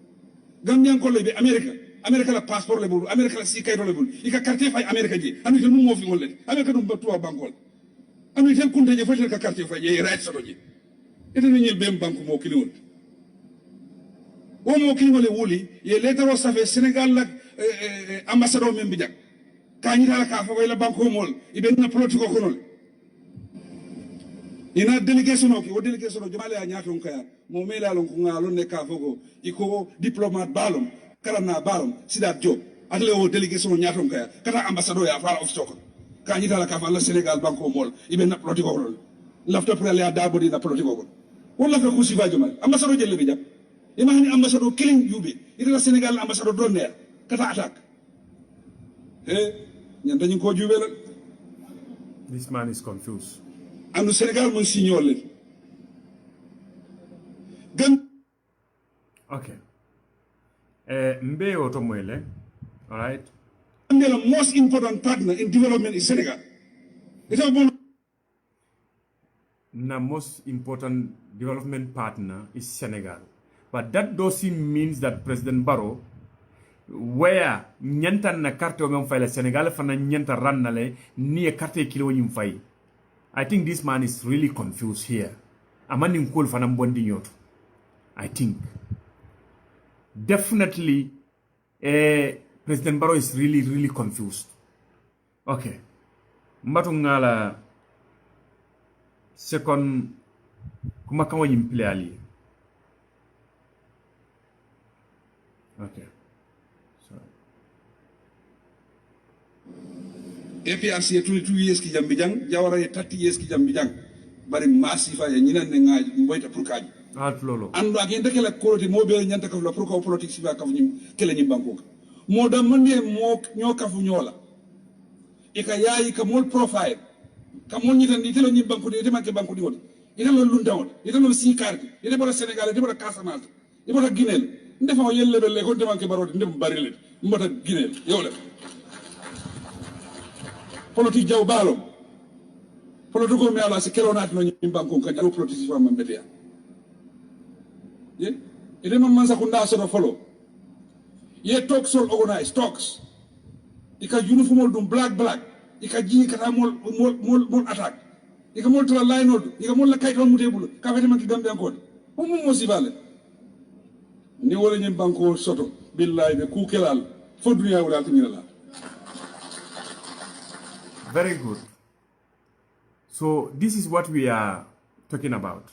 Gambian ko lebe America la passeport le bulu America la sikay do le bulu ika carte fay America ji anu tel mo fi ngol le America dum batu bankol anu tel kunte je fatel ka carte fay ye right so ji ete ni bem banku mo kiliwol o mo kiliwol le wuli ye letaro sa fe Senegal la ambassadeur membi jak kañi dala ka fa wayla banko mol ibe na politiko konol ina delegation o jumale a nyaaton kaya mo mela lon ko ngalo ne ka fogo iko diplomate balom kala na balom Sidat Job atle o delegation nyaaton kaya kata ambassadeur ya fara of stock kañi dala ka fa la Senegal banko mol ibe na politiko konol lafta prele a dabodi na politiko kon wala fa kusi ba jumal ambassadeur jelle bi jap imani ambassadeur killing yubi ila Senegal ambassadeur don ne kata attaque this man is confused. Anu Senegal mon signole. Okay. Mbe otomoele. All right. And the most important partner in development is Senegal. The most important development partner is Senegal. But that doesn't mean that President Barrow where nyanta na carte o fay la Senegal fana nyanta ranale ni e carte kilo yim fay. I think this man is really confused here. Amani nkol fana mbondi nyoto. I think definitely President Barrow is really confused. Okay. Mbatu ngala second kuma kawo yim play ali. Okay. APRC ye 22 years ki jambi jang Jawara ye 30 years ki jambi jang bari masifa ye nyina ne ngaji mboyta pour kaji lolo ando ak yende kala koloti mo be nyanta ka la pour ko politique siba ka nyim kele nyim banko mo da mande mo nyo ka fu nyola e ka yayi ka mol profile ka mo nyita ni telo nyim banko de ma ke banko di won ina lo lunda won ina lo si carte ina bora Senegal ina bora Casamance ina bora Guinée ndefa o yelle belle ko de man ke barodi ndem bari le mbata Guinée yowle politique jaw balom politique ko mi ala se kelonat no nyim banko ka jaw politique fa mambe dia ye ide man mansa ko ndaso do follow ye talk sol organize talks ika uniform dum black ika ji kata mol attack ika mol tra line od ika mol la kayto mutebul ka fete man ki gambe encore o mo sibale ni wala nyim banko soto billahi be ku kelal fo dunya wala tinila. Very good. So this is what we are talking about.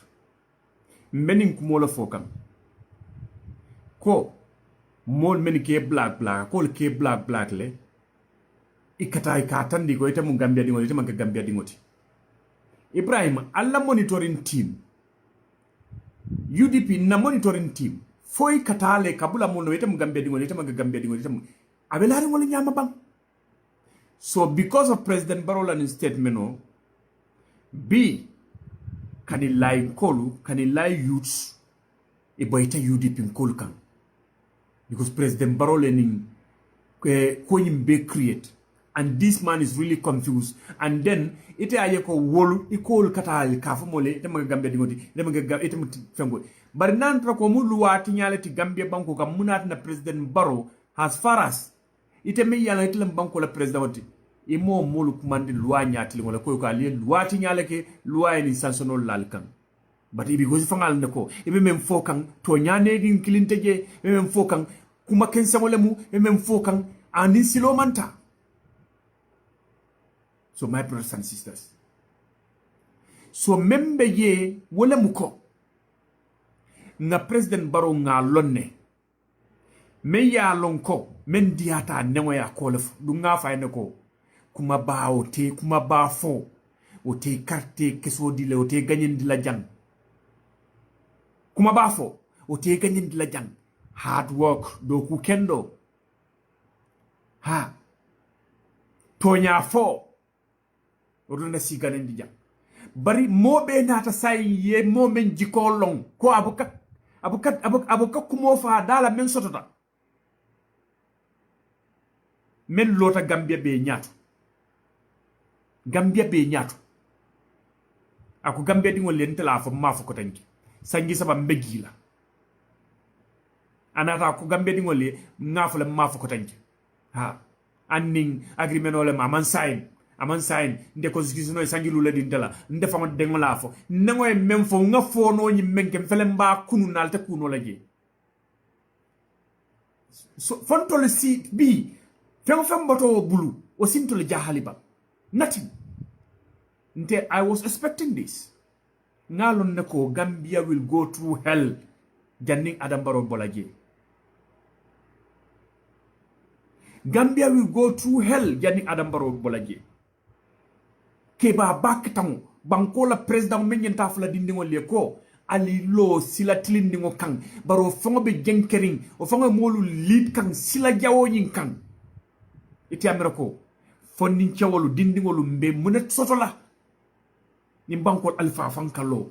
Many kumola fokam. Ko mol many ke black ko ke black le. Ikata ikatandi ko ite mu Gambia dingo ite man Gambia dingoti. Ibrahim alla monitoring team. UDP na monitoring team. Foi katale kabula mono ite mu Gambia dingo ite man Gambia dingo ite abe laari wala nyama bang. So because of President Barola statement no, B kani lay kolu kani lay youths e boyta UDP kolu kan. Because President Barola ning ko be create, and this man is really confused, and then ite aye ko wolu ikol katal kafu mole dem Gambia dingoti dem ite fengo bari nan tra ko mu luwati nyale ti Gambia banko kam munat na President Barrow as far as ite me yala ite lam banko la president e mo molu kumandi luwa nyati wala ko ko ali luwati nyale ke luwa ni sansonol lalkan but ibi gozi fangal ne ko ibe mem fokan to nyane din kilinteje mem fokan kuma ken samole mu mem fokan andi silo manta. So my brothers and sisters, so membe ye wole muko nga President Barrow nga lonne me ya lonko men diata nengo ya kolef du nga fayne ko kuma ba o te kuma ba fo o te carte keso dile o te ganyen di la jang kuma ba fo o te ganyen di la jang hard work do ku kendo ha tonya fo oduna siganen di jang bari mobe nata say ye mo men jiko long ko abuka kumo fa dala men sotota men lota Gambia be nyaato aku Gambia di ngol len tela fa mafo ko tanki sangi saba mbegila anata ku Gambia di ngol le ngafo le mafo ko tanki ha anning agreement ole ma man sign nde constitution e sangilu la dintala nde fama dengo la fo nango e mem fo nga fo no nyi menke fele mba kunu nalte kuno la je so fonto le si bi fem bato bulu o sinto le jahali ba nothing nte I was expecting this ngalon ne ko Gambia will go through hell janning Adam Barrow bolaje Gambia will go through hell janning Adam Barrow bolaje keba bak tamu banko la president men yenta fula dindingo le ko ali lo sila tilindingo kan baro fongo be jenkering o fongo molu lead kan sila jawo nyin kan iti ameriko fondin cewolu dindingo lu mbe munet sotola ni banko alfa fankalo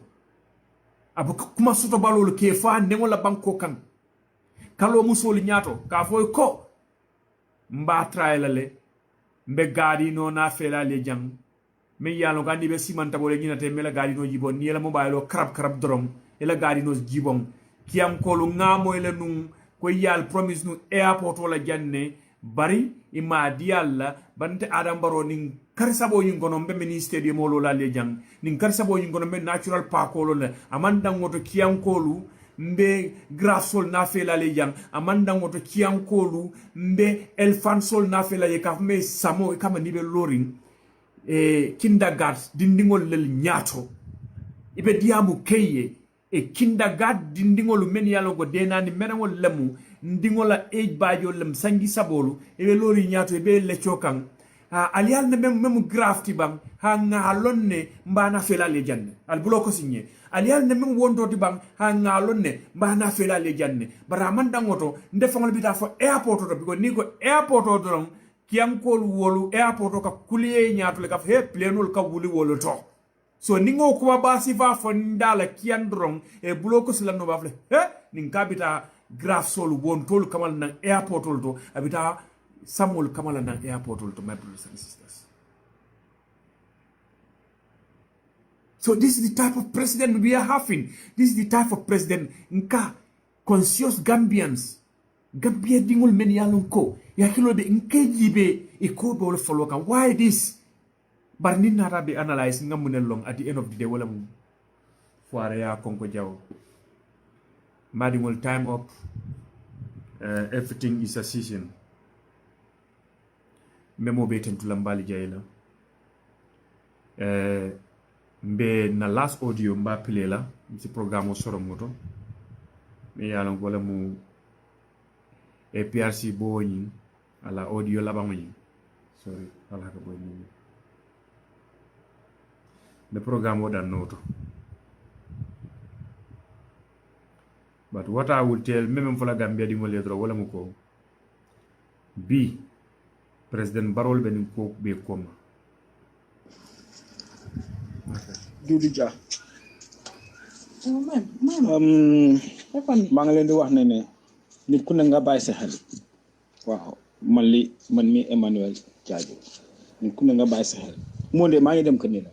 abu kuma soto balolu ke fa nengo la banko kan kalo musoli nyato ka foy ko mba trailale mbe gadi no na fela le jang me yalo gandi be simanta bole nyinate mela gadi no jibon ni la mobile o krab drom ela gadi no jibon kiam ko lu ngamo ele num ko yal promise nu airport wala janne bari ima dialla bante Adam Barrow ning karsabo yin gono be ministère mo lo la le jang ning karsabo yin gono be natural park lo le amanda ngoto kiam ko lu mbe grafsol na fe la le jang amanda ngoto kiam ko lu mbe elfansol na fe la ye kaf me samo kama nibe loring kindergarten dindingol lel nyaato ibe diamu keye kindergarten dindingol men yalo go denani menangol lemu ndingola age bajo lem sangi sabolu ibe lori nyaato ibe leccho kan alial ne mem grafti bang ha ngalonne mbana fela le janne al bloko signé alial ne mem wondo di bang ha ngalonne mbana fela le janne bara man dangoto ndefangol bita fo airport to biko ni ko airport to don kiankol wolu airport ka kuliye nyaatule ka he plenul ka wuli wolu to so ningo ko basi va fo ndala kiandrong e bloko silano bafle he nin kabita graf sol won tol kamal na airport to abita samol kamal na airport to my brothers and sisters. So this is the type of president we are having. This is the type of president nka conscious Gambians Gambia dingol men yalon ko ya kilo be nkejibe e ko be wol follow kan why this bar ni nata be analyze ngamune long at the end of the day wala mum foare ya konko jaw madingol time up everything is a season memo be tentu lambali jayla mbe na last audio mba pelela ci programme o soro moto me yalon wala mu e PRC boñi ala audio labamani sorry ala ka boñi le programme o dan noto but what I will tell memem fola Gambia di ngole dro wala muko bi president Barrow ben ko be koma Doudou Dia man maa ngi leen di wax ne nit ku ne nga bàyyi sa xel waaw man mi Emmanuel Jaaju nit ku ne nga bàyyi sa xel Monday maa ngi dem Kanilai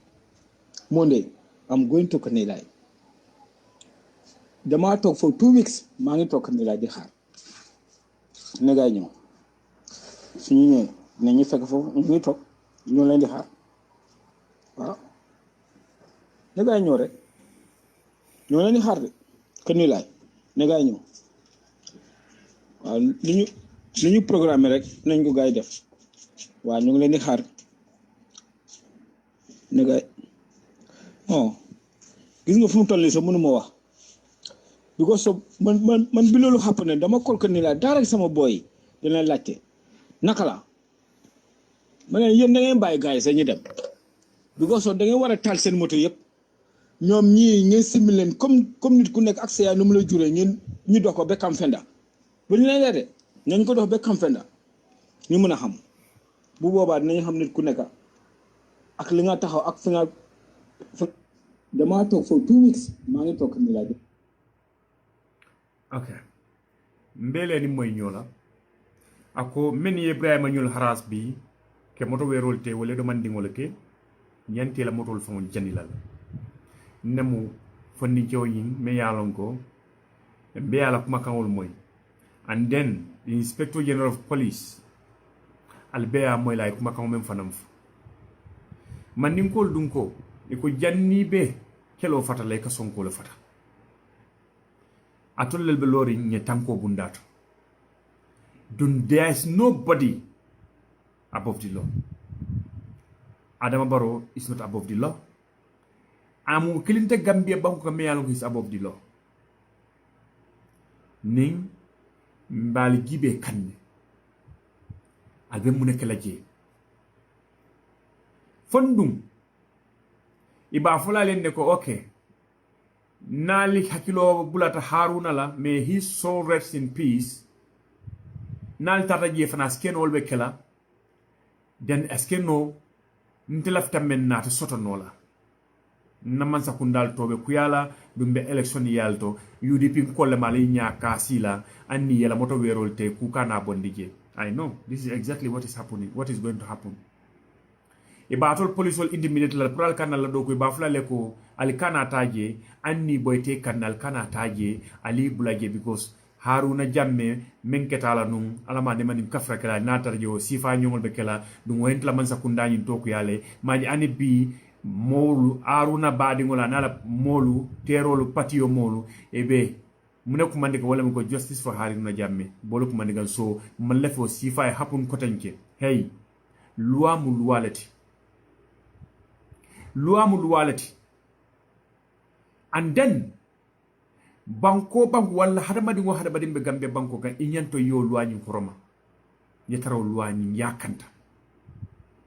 Monday I'm going to Kanilai dama toog for 2 weeks maa ngi toog Kanilai di xaar ne gaay ñëw suñu ñëwee ne ñu fekk foofu ñu ngi toog ñu leen di xaar waaw ne gaay ñëw rek ñoo leen di xaar de Kanilai ne gaay ñëw waaw li ñu programme rek nañ ko gaay def waaw ñu ngi leen di xaar ne gaay non gis nga fu mu toll nii sax mënuma wax because so man bi loolu xàpp ne dama kol Kanilai direct sama boy dina laajte naka la ma ne yéen da ngeen bàyyi gaay yi sax ñu dem because so da ngeen war a taal seen moto yëpp ñoom ñii ngeen simmi leen comme nit ku nekk ak sa yaay nu mu la juree ngeen ñu dox ko ba Kamfenda bu ñu leen de nañ ko dox ba Kamfenda ñu mën a xam bu boobaa dinañu xam nit ku nekk ak li nga taxaw ak fi nga damaa toog for 2 weeks maa ngi toog Kanilai bi ok mbele ni moy ñola ako meni Ibrahima ñul haras bi ke moto werol te wala do man dingol ke ñanti la motol fon janilal nemu fonni joyin me yalon ko be yala kuma kanol moy and then the inspector general of police albea moy lay kuma kanol mem fanam man ninkol dun ko e ko janni be kelo fata lay ka sonko le fata atollel be lori nye tanko bundato there is nobody above the law. Adama Barrow is not above the law. Amu kilinte Gambia banku ka meyalo is above the law. Ning mbali gibe kanne albe mu nek la je fondum iba fola len ne ko okay nali hakilo bulata Haruna la may his soul rest in peace nal tata je fana sken wolbe kala den eskeno ntelafta men nata sotonola naman sakundal tobe kuyala dumbe election yalto UDP kolle mali nya kasila anni yela moto werolte ku kana bondije. I know this is exactly what is happening, what is going to happen. E batol police wol intermediate la pral kanal la do ko bafla le ko ali kana taje anni boyte kanal kana taje ali bulage because Haruna Jamme menketala nung alama de manim kafra kala natar jo sifa nyongol be kala dum wentla man sakunda nyin to ko yale maji ani bi molu Haruna badi ngola nala molu terolu patio molu ebe mune ko mande ko wala ko justice for Haruna Jamme bolo ko mande gal so man lefo sifa e hapun ko tanke hey loi mu lualati and then banko wala hadamadi ngo hadamadi be Gambia banko kan inyanto yo loi ni koroma yetaro loi ni yakanta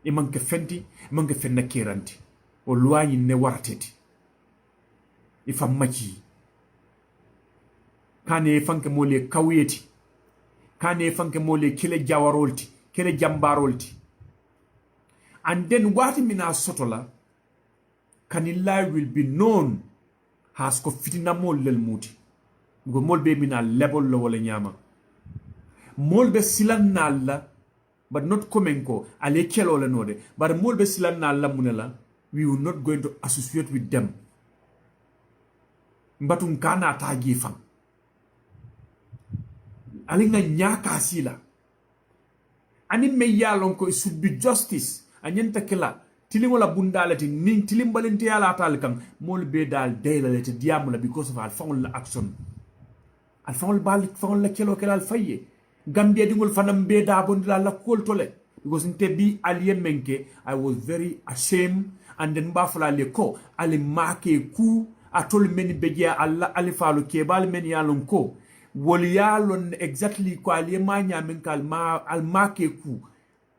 e manke fenti manke fenna kiranti o loi ni ne warateti e fammaci kane fanke mole kawiyeti kane fanke mole kile jawarolti kile jambarolti and then what mina sotola Kanilai will be known as ko fitina mol lel muti go mol be mina level lo wala nyama mol be silan nalla but not komenko ale kelo le node but mol be silan nalla munela we will not going to associate with them mbatun kana ta gifan alinga nyaka sila ani me yalon ko it should be justice anyenta kila tilingola bundalati nin tilimbalenti yala tal kan mol be dal delalete diamula because of al action al fangol bal fangol la kelo kelal faye Gambia dingol fanam be da bondila la koltole because inte bi aliye menke I was very ashamed and then bafula le ko ali make ku atol meni begia alla alifalu ke bal men yalon ko wol yalon exactly ko aliye manya men kal ma al make ku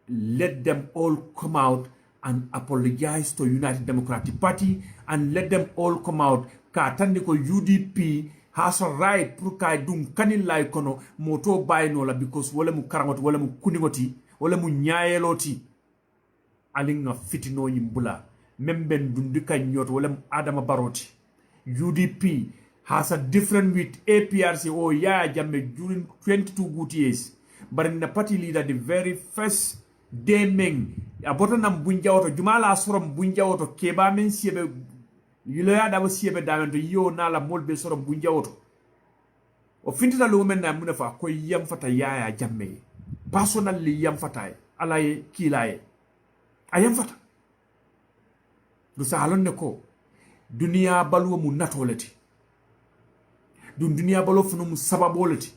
let them all come out and apologize to United Democratic Party and let them all come out ka tande ko UDP has a right pour kay dum kanil lay kono moto bayno la because wala mu karamoti wala mu kuningoti wala mu nyayeloti alinga fitino yimbula memben dundi kanyot wala mu adama baroti UDP has a different with APRC or Yaya Jammeh during 22 good years. But in the party leader, the very first day meng, abota nam bunja oto, jumala asorom bunja oto, keba men siebe, yuloya dawa siebe damento, yo na la molbe sorom bunja oto. O finti na lumen na munefa, ko yam fata Yaya Jammeh. Personally yam fata, alaye, kilaye. Ayam fata. Dusa halon neko, dunia baluwa mu natoleti. Dunia balo funu mu sababoleti.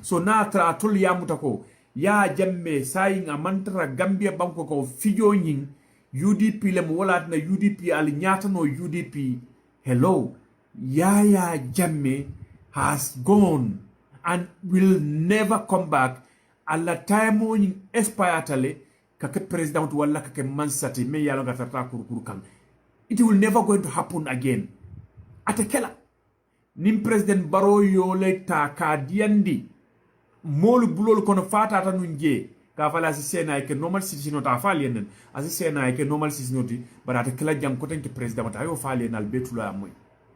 So na tra atul ya mutako ya Jammeh saying amantra Gambia banko ko fijo nyin UDP le mo wala na UDP al nyata no UDP. Hello, Yaya Jammeh has gone and will never come back. Alla time on expire kake president wala kake mansati me yalo gatata kurukuru kan. It will never going to happen again. Atekela nim president Barrow yole ta ka diandi molu bulol kono fata ta nunje ka fala si sena ke normal citizen ta fali enen asi sena ke normal citizen ti bara ta kala jam ko tanke president ta yo fali enal betula moy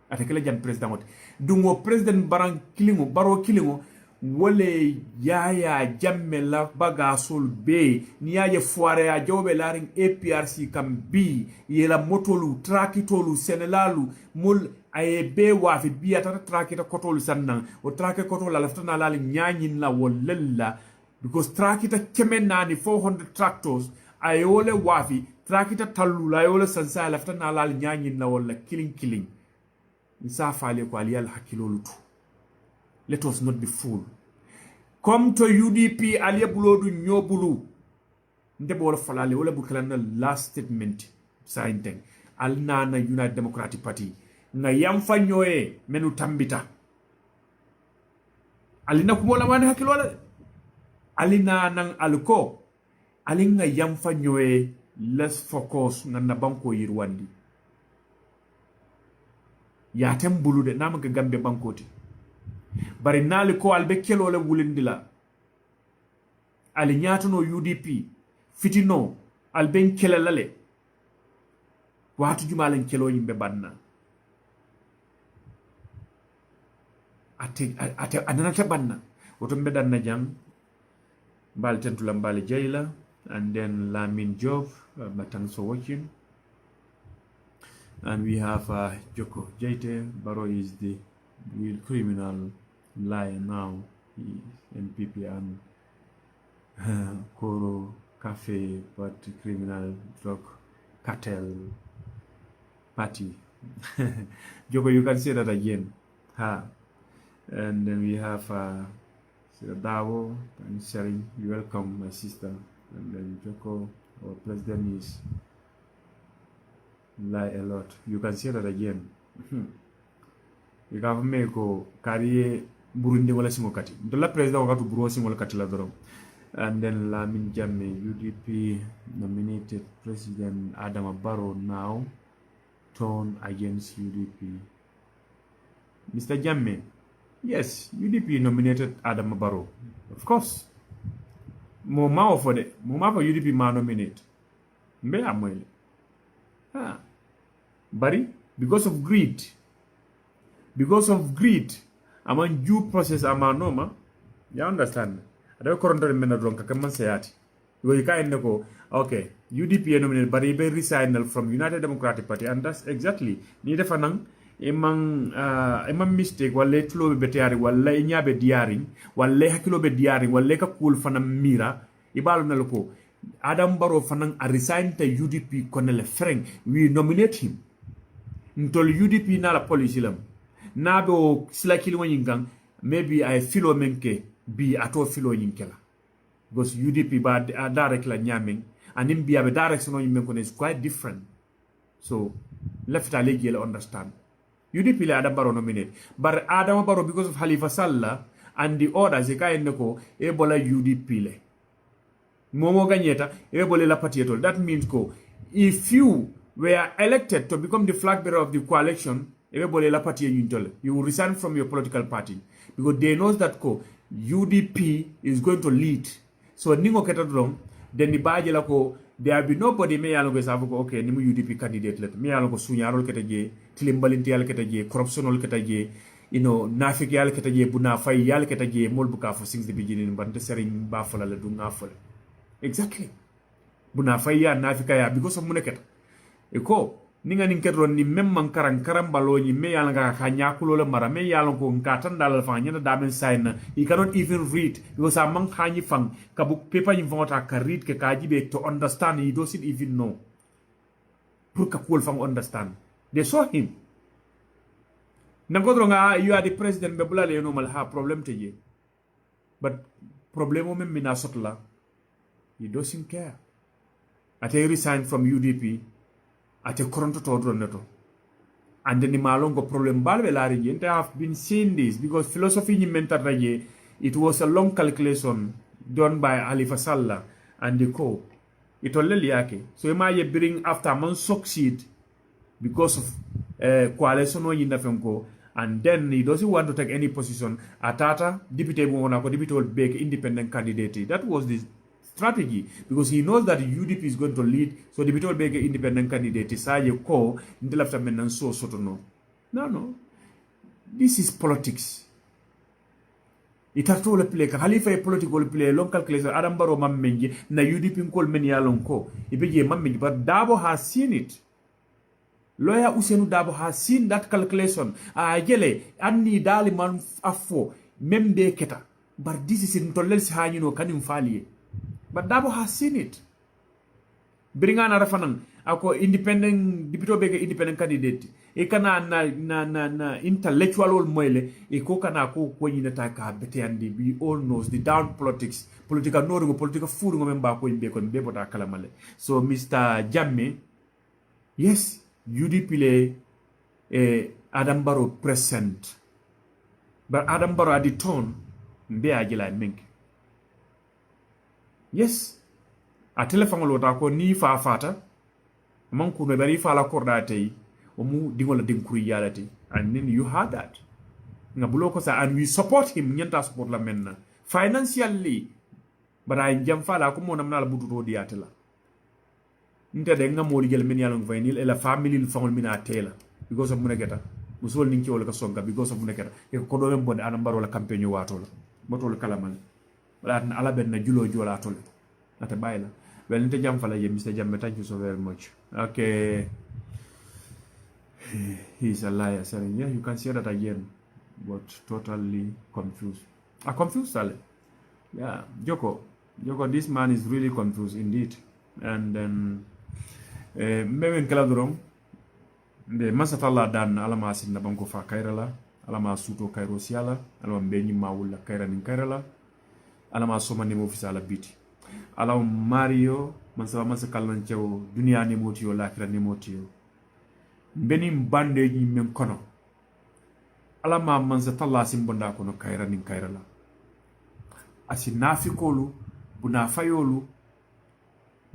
ata kala jam president dungo president baran kilingo Barrow kilingo wole Yaya Jammeh la bagasol be ni yaje foire ya jobe laring APRC kam bi yela motolu trakitolu senelalu mul aye be wafi biya tata trakita kotolu sannan o trake kotola laftana lali nyanyin la wolella because trakita kemenani 400 tractors aye wole wafi trakita talula aye wole sansa laftana lali nyanyin la walla killing nsa fale ko aliyal hakilolu tu. Let us not be fooled. Come to UDP aliya bulodu nyobulu ndebo wala falale wala bukalana last statement sign alnana United Democratic Party nga yamfa nyoe menu tambita alina kumola wane hakilola alina nang aluko alinga yamfa nyoe let's focus na banko yirwandi ya tembulude namaka Gambia bankoti bari nali ko albe kelole wulindila ali nyatuno UDP fitino alben kelelale watu jumalen kelo yimbe banna ate ananata banna woto mbedan na jam mbal tentula mbali jayla and then Lamin Job but thanks for watching. And we have Joko Jaite. Barrow is the real criminal liar now. He NPP and Koro Cafe, but criminal drug cartel party. Joko, you can say that again. And then we have Dawo and Sharing. You welcome, my sister. And then Joko, our president, is lie a lot. You can say that again. You can make a career Burundi wala singo kati. Ndola president wakatu buru singo kati la doro. And then Lamin Jammeh, UDP nominated President Adama Barrow now turn against UDP. Mr. Jammeh, yes, UDP nominated Adama Barrow. Of course. Moma for the Moma for UDP ma nominate. Mbe amwele. Bari, because of greed, among due process amanoma, you understand? I don't currently remember kakaman sayati. You can't go, okay, UDP nominated, but he be resigned from United Democratic Party, and that's exactly neither fanang emang mistake wale tulo be tiari wale nyabe diaring wale hakilo be diaring wale ka cool fanam mira ibalo na loko Adam Barrow fanang a resign to UDP konele freng we nominate him ntol UDP na la policy lam na be o sila kili wanyingang maybe I filo menke bi ato filo nyinkela because UDP ba direct la nyaming and him be a direct no nyimenko is quite different, so left a legi understand UDP le Adam Barrow nominate but Adam Barrow because of Halifa Sallah and the others neko ebola UDP le momo ganyeta ebola la party at all. That means if you were elected to become the flag bearer of the coalition bole la party nyintole. You will resign from your political party because they knows that ko UDP is going to lead. So ningo keta drum then the baje la ko there be nobody me yalo go sabu ko okay nimu UDP candidate let me yalo ko sunyarol keta je tilimbalinti yal keta je corruptionol keta je nafik yal keta je buna fay yal keta je mol buka for since the beginning but the sering ba fala la du ngafal exactly buna fay ya nafika ya because of muneketa ko ninga ninkedron ni memman karam baloni me yalla nga khanya kulo la mara me yalla ko ngatan dal fa nyana damen sign he cannot even read because among khanyi fang kabu paper ni vota ka read ke kaji be to understand he doesn't even know pour ka kul fang understand they saw him nangodro nga you are the president be bulale no mal ha problem teje but problemo mem mina sotla he doesn't care ate resign from UDP ate koronto to do neto and then malongo problem balbe la region they have been seeing this because philosophy ni mental raje it was a long calculation done by Alifa Sallah and the co it only yake so you bring after man succeed because of coalition no yinda fenko and then he doesn't want to take any position atata deputy wona ko deputy will beg independent candidate that was the strategy because he knows that UDP is going to lead so the bitol bege independent candidate saje ko ndilafta menan so sotono no this is politics it has to play ka halifa political play long calculation adam baro mammenje na UDP kol men yalon ko ibeje mammenje but Dabo has seen it lawyer Usenu Dabo has seen that calculation gele anni dali man afo mem de keta but this is in tolel si hanyino kanim faliye but Dabo has seen it. Bring an arafanan ako independent dipito bege independent candidate. E kana na intellectual ol moile e ko kana ko nyina ta ka bete andi we all knows the down politics political no political food ngo memba ko imbe ko be bota kala male. So Mr. Jammeh yes UDP le Adam Barrow present but Adam Barrow at the tone mbe ajila menk yes a telephone lota ko ni fa fata man ko bari fa la korda tay o mu dingola dinkuri yalati and then you had that ngabulo ko sa and we support him nyanta support la menna financially but I jam fa la ko mo namna la butu to diatela nte de ngamoli gel men yalon faynil e la family fangol mina tela because of munegeta musol ninki wala ka songa because of munegeta e ko do men bonde anam baro la campagne wato la botol kalamal wala tan ala ben na julo jola tole ata bayla well nte jam fala ye Mr. Jammeh thank you so very much okay he's a liar saying yeah you can say that again but totally confused confused sale yeah Joko this man is really confused indeed and then memen kala dorom de masatalla dan alama sinna banko fa kayrala alama suto kayro siala alama beñi mawulla kayra nin kayrala alama soma nemo ofisala biti alaw Mario mansa kallan cew dunia ne motiyo lakira ne motiyo beni bande ni men kono alama mansa talla simbonda kono kayra nin kayrala asi nafikolu buna fayolu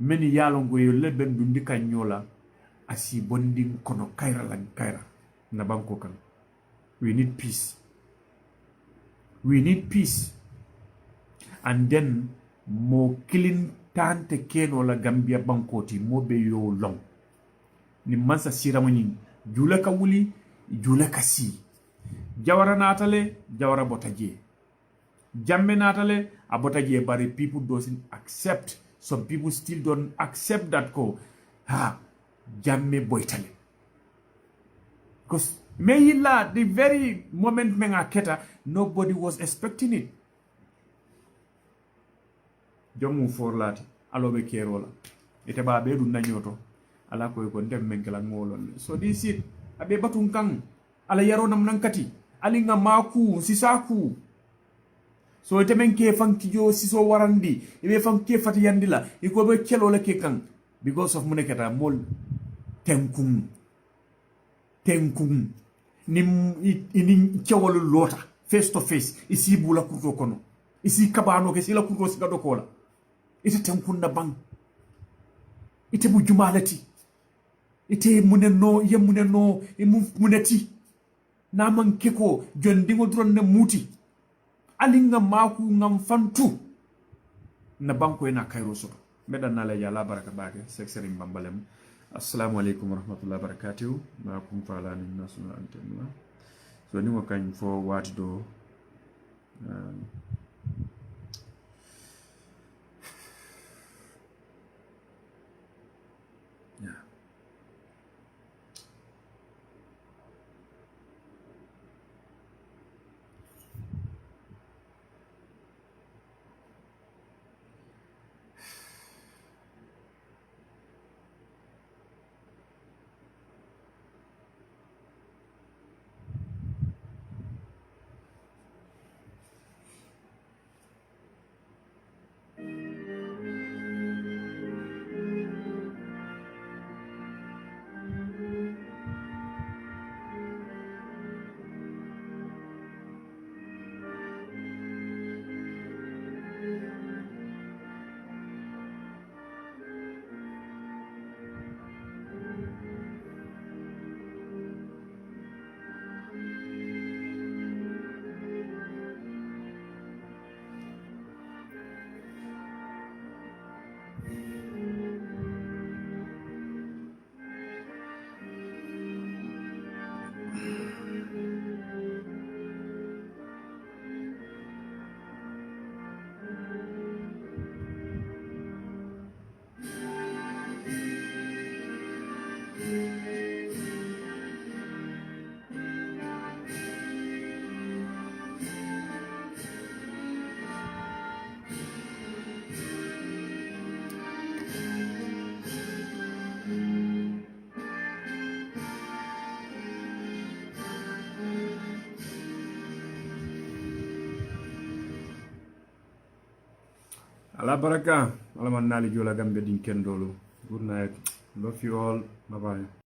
meni yalon go yolle ben dundi kanyola asi bonding kono kayrala kayra na banko kan we need peace and then mo kilin tante keno la Gambia bankoti mo be yo long ni mansa siramani jula ka wuli jula ka si jawara natale jawara botaje Jammeh natale abotaje but people doesn't accept some people still don't accept that ko Jammeh boytale because Mayilla the very moment menga keta nobody was expecting it jomu forlati alobe kerola ite ba be dun nanyoto ala koy ko dem menkala ngolol so this it abe batun kan ala yaro nam nankati ali nga maku sisaku so ite menke fanki jo siso warandi ibe fanke fati yandila iko be kelola ke kan because of munekata mol tenkum ini chawolu lota face to face isi bula kurto kono isi kabano ke sila kurto sika dokola ite tenkunda bang ite bu jumalati ite muneno ye muneno e muneti na man keko jondingo dron na muti alinga maku ngam fantu na banko ena kairo soto medan na la yalla baraka baake sekseri mbambalem assalamu alaikum warahmatullahi wabarakatuh ma kum fala ni national anthem la so ni wakany fo wati do yeah. ala baraka ala man nali jola gambe din kendolo good night love you all bye bye